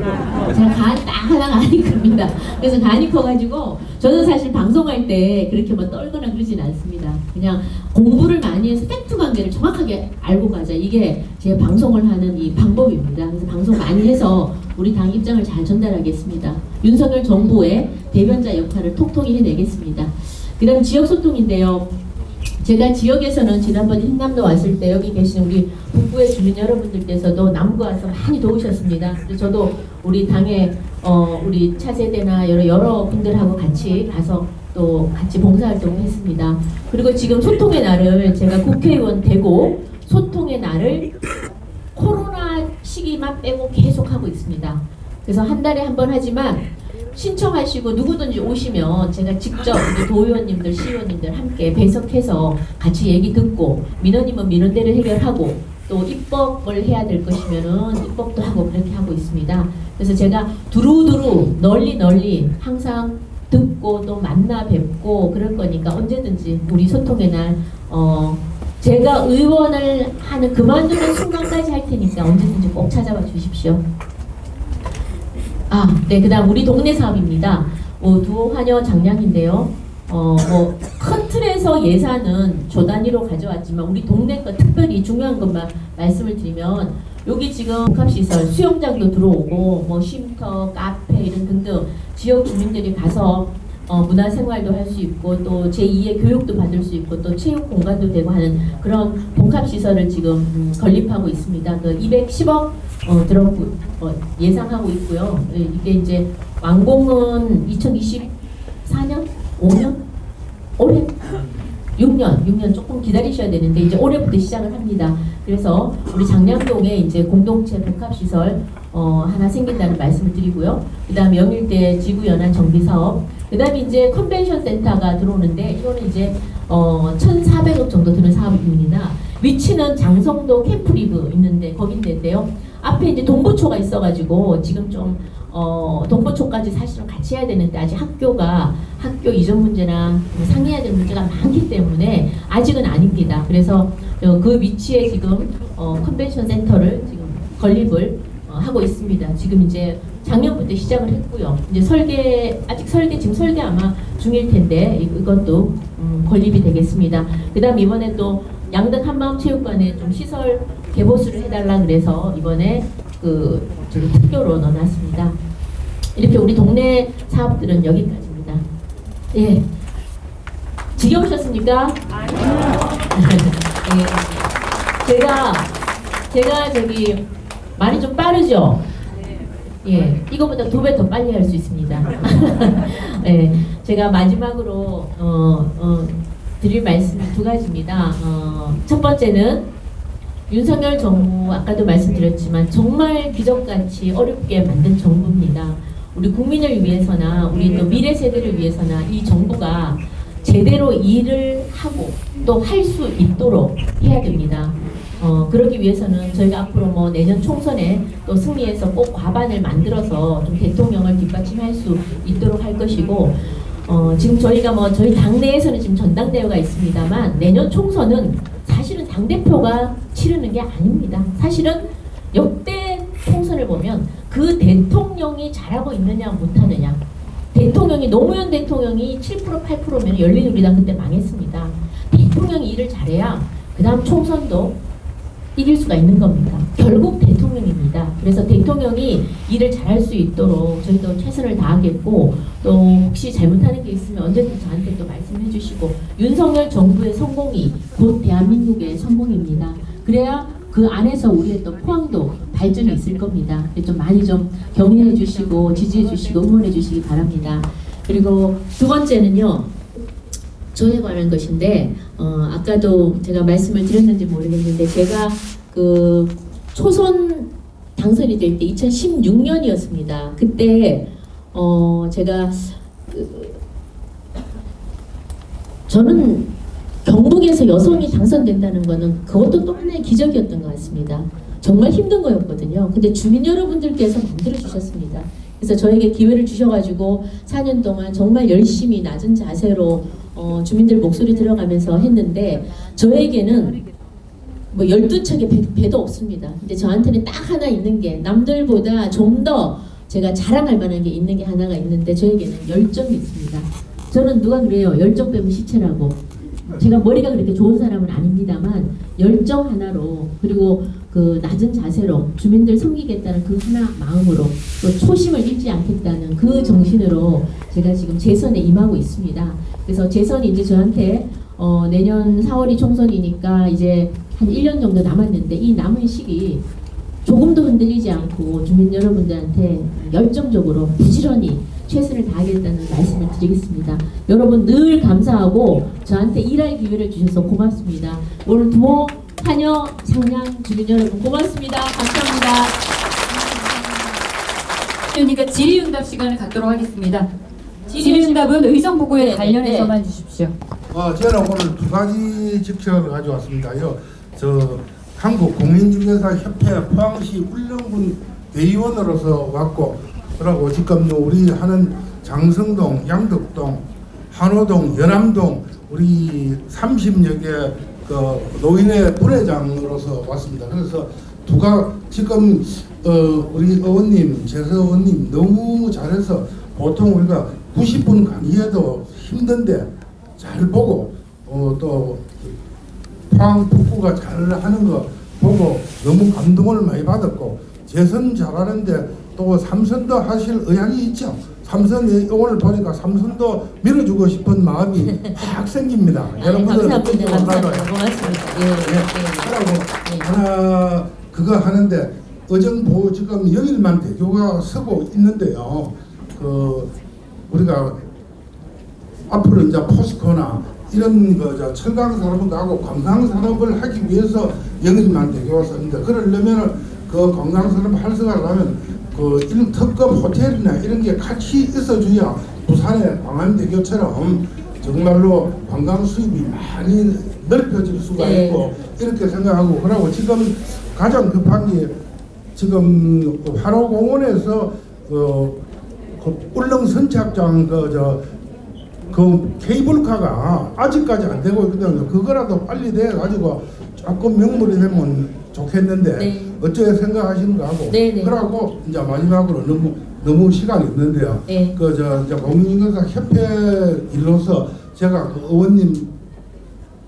제가 간 딱 하나가 아니 큽니다. 그래서 간이 커가지고 저는 사실 방송할 때 그렇게 뭐 떨거나 그러진 않습니다. 그냥 공부를 많이 해서 팩트 관계를 정확하게 알고 가자. 이게 제 방송을 하는 이 방법입니다. 그래서 방송 많이 해서 우리 당 입장을 잘 전달하겠습니다. 윤석열 정부의 대변자 역할을 톡톡히 해내겠습니다. 그 다음 지역소통인데요. 제가 지역에서는 지난번에 흥남도 왔을 때 여기 계신 우리 북부의 주민 여러분들께서도 남구 와서 많이 도우셨습니다. 저도 우리 당의 우리 차세대나 여러 분들하고 같이 가서 또 같이 봉사활동을 했습니다. 그리고 지금 소통의 날을 제가 국회의원 되고 소통의 날을 코로나 시기만 빼고 계속 하고 있습니다. 그래서 한 달에 한 번 하지만 신청하시고 누구든지 오시면 제가 직접 우리 도의원님들, 시의원님들 함께 배석해서 같이 얘기 듣고 민원이면 민원대로 해결하고 또 입법을 해야 될 것이면은 입법도 하고 그렇게 하고 있습니다. 그래서 제가 두루두루 널리 항상 듣고 또 만나 뵙고 그럴 거니까 언제든지 우리 소통의 날 제가 의원을 하는 그만두는 순간까지 할 테니까 언제든지 꼭 찾아와 주십시오. 네, 그 다음 우리 동네 사업입니다. 두호 환여 장량인데요. 큰 틀에서 예산은 조 단위로 가져왔지만 우리 동네 거 특별히 중요한 것만 말씀을 드리면 여기 지금 복합시설 수영장도 들어오고 뭐 쉼터, 카페 이런 등등 지역 주민들이 가서 문화생활도 할 수 있고 또 제2의 교육도 받을 수 있고 또 체육 공간도 되고 하는 그런 복합시설을 지금 건립하고 있습니다. 그 210억 예상하고 있고요. 이게 이제 완공은 2024년? 5년? 올해? 6년 조금 기다리셔야 되는데 이제 올해부터 시작을 합니다. 그래서 우리 장량동에 이제 공동체 복합시설 하나 생긴다는 말씀을 드리고요. 그 다음 영일대 지구연안 정비사업, 그 다음에 이제 컨벤션 센터가 들어오는데 이거는 이제 1,400억 정도 드는 사업입니다. 위치는 장성도 캠프리브 있는데 거긴데요. 앞에 이제 동부초가 있어가지고 지금 좀 동부초까지 사실은 같이 해야 되는데 아직 학교 이전 문제나 상의해야 될 문제가 많기 때문에 아직은 아닙니다. 그래서 그 위치에 지금 컨벤션 센터를 지금 건립을 하고 있습니다. 지금 이제 작년부터 시작을 했고요. 이제 아직 지금 설계 아마 중일 텐데 이것도 건립이 되겠습니다. 그다음 이번에 또 양덕 한마음체육관에 좀 시설 개보수를 해달라 그래서 이번에 저기 특교로 넣어놨습니다. 이렇게 우리 동네 사업들은 여기까지입니다. 예, 지겨우셨습니까? 예. 제가 저기 말이 좀 빠르죠? 예, 이거보다 2배 더 빨리 할 수 있습니다. 예, 제가 마지막으로 드릴 말씀이 2가지입니다. 첫 번째는 윤석열 정부 아까도 말씀드렸지만 정말 기적같이 어렵게 만든 정부입니다. 우리 국민을 위해서나 우리 또 미래 세대를 위해서나 이 정부가 제대로 일을 하고 또 할 수 있도록 해야 됩니다. 그러기 위해서는 저희가 앞으로 뭐 내년 총선에 또 승리해서 꼭 과반을 만들어서 좀 대통령을 뒷받침할 수 있도록 할 것이고 지금 저희가 뭐 저희 당내에서는 지금 전당대회가 있습니다만 내년 총선은 사실은 당대표가 치르는 게 아닙니다. 사실은 역대 총선을 보면 그 대통령이 잘하고 있느냐 못하느냐, 대통령이 노무현 대통령이 7% 8%면 열린우리당 그때 망했습니다. 대통령이 일을 잘해야 그 다음 총선도 이길 수가 있는 겁니다. 결국 대통령입니다. 그래서 대통령이 일을 잘할 수 있도록 저희도 최선을 다하겠고, 또 혹시 잘못하는 게 있으면 언제든 저한테 또 말씀해 주시고, 윤석열 정부의 성공이 곧 대한민국의 성공입니다. 그래야 그 안에서 우리의 또 포항도 발전이 있을 겁니다. 좀 많이 좀 격려해 주시고 지지해 주시고 응원해 주시기 바랍니다. 그리고 두 번째는요, 저에 관한 것인데, 아까도 제가 말씀을 드렸는지 모르겠는데, 제가 그 초선 당선이 될 때 2016년이었습니다. 그때 제가 저는 경북에서 여성이 당선된다는 거는 그것도 또 하나의 기적이었던 것 같습니다. 정말 힘든 거였거든요. 근데 주민 여러분들께서 만들어 주셨습니다. 그래서 저에게 기회를 주셔가지고 4년 동안 정말 열심히 낮은 자세로 주민들 목소리 들어가면서 했는데, 저에게는 뭐 12척의 배도 없습니다. 근데 저한테는 딱 하나 있는 게, 남들보다 좀 더 제가 자랑할 만한 게 있는 게 하나가 있는데, 저에게는 열정이 있습니다. 저는 누가 그래요, 열정 빼면 시체라고. 제가 머리가 그렇게 좋은 사람은 아닙니다만 열정 하나로, 그리고 그 낮은 자세로 주민들 섬기겠다는 그 하나 마음으로, 또 초심을 잃지 않겠다는 그 정신으로 제가 지금 재선에 임하고 있습니다. 그래서 재선이 이제 저한테 내년 4월이 총선이니까 이제 한 1년 정도 남았는데, 이 남은 시기 조금도 흔들리지 않고 주민 여러분들한테 열정적으로 부지런히 최선을 다하겠다는 말씀을 드리겠습니다. 여러분 늘 감사하고 저한테 일할 기회를 주셔서 고맙습니다. 오늘 두호, 한여, 상량 주민 여러분 고맙습니다. 감사합니다. 그러니까 질의응답 시간을 갖도록 하겠습니다. 질의응답은 의정보고에 관련해서만 주십시오. 저는 오늘 두 가지 직책을 가져왔습니다요. 한국공인중개사 협회 포항시 울릉군 대의원으로서 왔고, 그리고 지금 우리 하는 장성동, 양덕동, 한호동, 연암동 우리 30여 개 그 노인회 부회장으로서 왔습니다. 그래서 지금 우리 의원님, 재서 의원님 너무 잘해서, 보통 우리가 90분 강의해도 힘든데 잘 보고, 또 포항 북구가 잘하는 거 보고 너무 감동을 많이 받았고, 재선 잘하는데 또 삼선도 하실 의향이 있죠. 삼선 오늘 보니까 삼선도 밀어주고 싶은 마음이 확 생깁니다. 여러분들 감사합니다. 고맙습니다. 그리고 하나 그거 하는데, 의정부 지금 영일만 대교가 서고 있는데요. 우리가 앞으로 이제 포스코나 이런 거 철강 산업을 하고 관광 산업을 하기 위해서 영일만 대교가 섰는데, 그러려면 그 관광 산업 활성화를 하면 이런 특급 호텔이나 이런 게 같이 있어줘야 부산의 광안대교처럼 정말로 관광 수입이 많이 넓혀질 수가 있고, 이렇게 생각하고, 그러고 지금 가장 급한 게, 지금 화로공원에서 울릉 선착장 그 케이블카가 아직까지 안 되고 있거든요. 그거라도 빨리 돼가지고 조금 명물이 되면 좋겠는데, 어째 생각하시는가 하고, 그러고 이제 마지막으로 너무 시간이 없는데요. 공인중개사 협회 일로서 제가 그 의원님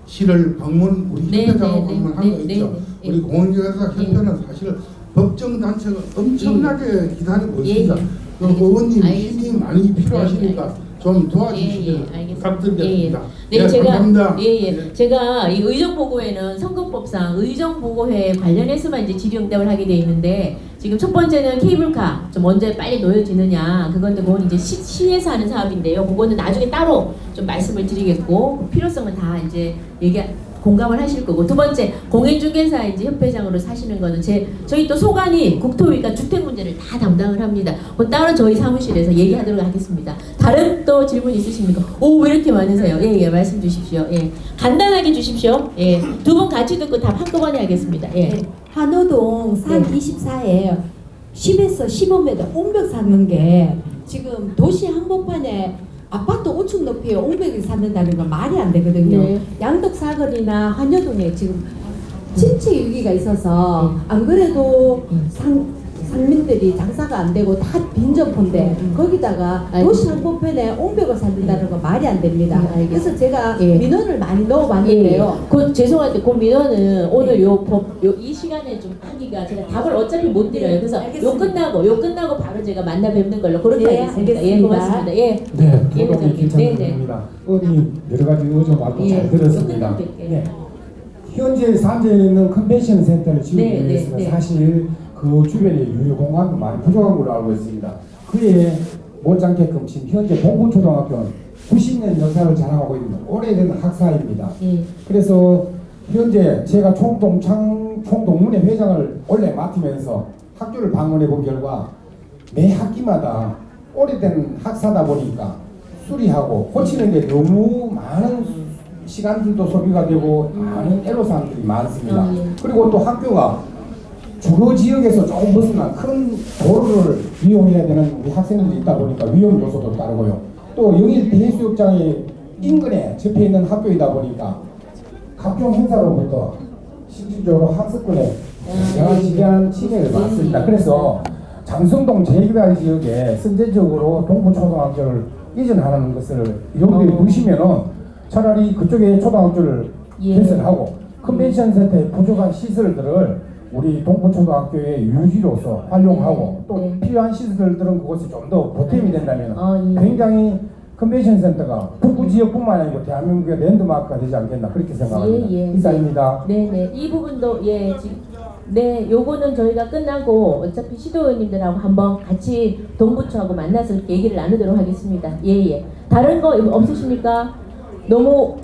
시를 방문, 우리 협회장하고 방문한 거 있죠. 우리 공인중개사 협회는 사실 법정 단체가 엄청나게 기다리고 있습니다. 그 의원님 힘이 많이 필요하시니까 좀 도와주시면 부탁드리겠습니다. 감사합니다. 제가 이 의정보고회는 선거법상 의정보고회 관련해서만 이제 질의응답을 하게 돼 있는데, 지금 첫 번째는 케이블카 좀 언제 빨리 놓여지느냐, 그건데 그건 이제 시에서 하는 사업인데요. 그거는 나중에 따로 좀 말씀을 드리겠고, 필요성은 다 이제 공감을 하실 거고, 두 번째 공인중개사 이제 협회장으로 사시는 거는 저희 또 소관이 국토위가 주택 문제를 다 담당을 합니다. 따로 저희 사무실에서 얘기하도록 하겠습니다. 다른 또 질문 있으십니까? 왜 이렇게 많으세요? 말씀 주십시오. 간단하게 주십시오. 두 분 같이 듣고 답 한꺼번에 하겠습니다. 한호동 424에 10에서 15m 옹벽 쌓는 게 지금 도시 한복판에 아파트 5층 높이에 500을 쌓는다는 건 말이 안 되거든요. 네. 양덕사거리나 환여동에 지금 침체 위기가 있어서 안 그래도 상민들이 장사가 안 되고 다 빈점포인데 거기다가 도시 한복편에 옹벽을 쌓는다는 건 말이 안 됩니다. 그래서 제가 민원을 많이 넣어봤는데요. 죄송한데 그 민원은 오늘 이 시간에 좀 하기가 제가 답을 어차피 못 드려요. 그래서 요 끝나고 바로 제가 만나 뵙는 걸로 그렇게 하겠습니다. 예, 고맙습니다. 예. 네, 예, 도덕이 김창입니다. 의원님 여러 가지 의견 말도 잘 들었습니다. 네. 현재 산재에 있는 컨벤션 센터를 지우기 위해서는 사실 그 주변에 유휴 공간도 많이 부족한 걸로 알고 있습니다. 그에 못지않게끔 지금 현재 동분초등학교는 90년 역사를 자랑하고 있는 오래된 학사입니다. 그래서 현재 제가 총동문회 회장을 원래 맡으면서 학교를 방문해 본 결과 매 학기마다 오래된 학사다 보니까 수리하고 고치는 게 너무 많은 시간들도 소비가 되고 많은 애로사항들이 많습니다. 그리고 또 학교가 주거 지역에서 조금 벗어난 큰 도로를 이용해야 되는 우리 학생들이 있다 보니까 위험 요소도 따르고요. 또 영일 해수욕장의 인근에 접해 있는 학교이다 보니까 각종 행사로부터 실질적으로 학습권에 지대한 침해를 받습니다. 그래서 장성동 제2개발 지역에 선제적으로 동부초등학교를 이전하는 것을 여러분들이 보시면은 차라리 그쪽에 초등학교를 개설하고 컨벤션 센터에 부족한 시설들을 우리 동부초등학교의 유지로서 활용하고 또 필요한 시설들은 그것이 좀 더 보탬이 된다면 굉장히 컨벤션 센터가 북부 지역뿐만 아니고 대한민국의 랜드마크가 되지 않겠나 그렇게 생각합니다. 이상입니다. 네네 이 부분도 네 요거는 저희가 끝나고 어차피 시도의원님들하고 한번 같이 동부초하고 만나서 이렇게 얘기를 나누도록 하겠습니다. 다른 거 없으십니까? 너무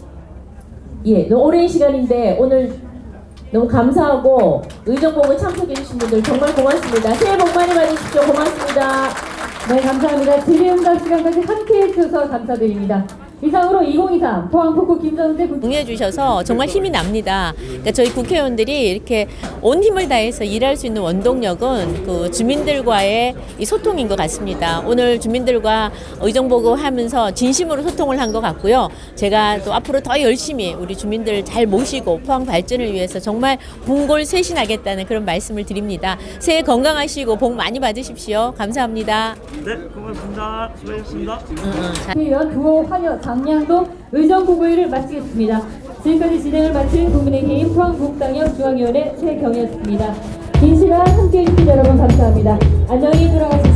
오랜 시간인데 오늘 너무 감사하고 의정부에 참석해주신 분들 정말 고맙습니다. 새해 복 많이 받으십시오. 고맙습니다. 네, 감사합니다. 질의응답 시간까지 함께 해주셔서 감사드립니다. 이상으로 2023 포항 북구 김정재 응해주셔서 정말 힘이 납니다. 그러니까 저희 국회의원들이 이렇게 온 힘을 다해서 일할 수 있는 원동력은 그 주민들과의 이 소통인 것 같습니다. 오늘 주민들과 의정보고하면서 진심으로 소통을 한 것 같고요. 제가 또 앞으로 더 열심히 우리 주민들 잘 모시고 포항 발전을 위해서 정말 분골쇄신하겠다는 그런 말씀을 드립니다. 새해 건강하시고 복 많이 받으십시오. 감사합니다. 네, 고맙습니다. 수고하셨습니다. 국회의원 두호 환여 장량동 의정보고회를 마치겠습니다. 지금까지 진행을 마친 국민의힘 포항북당역 중앙위원회 최경이었습니다. 긴 시간 함께해 주신 여러분 감사합니다. 안녕히 돌아가세요.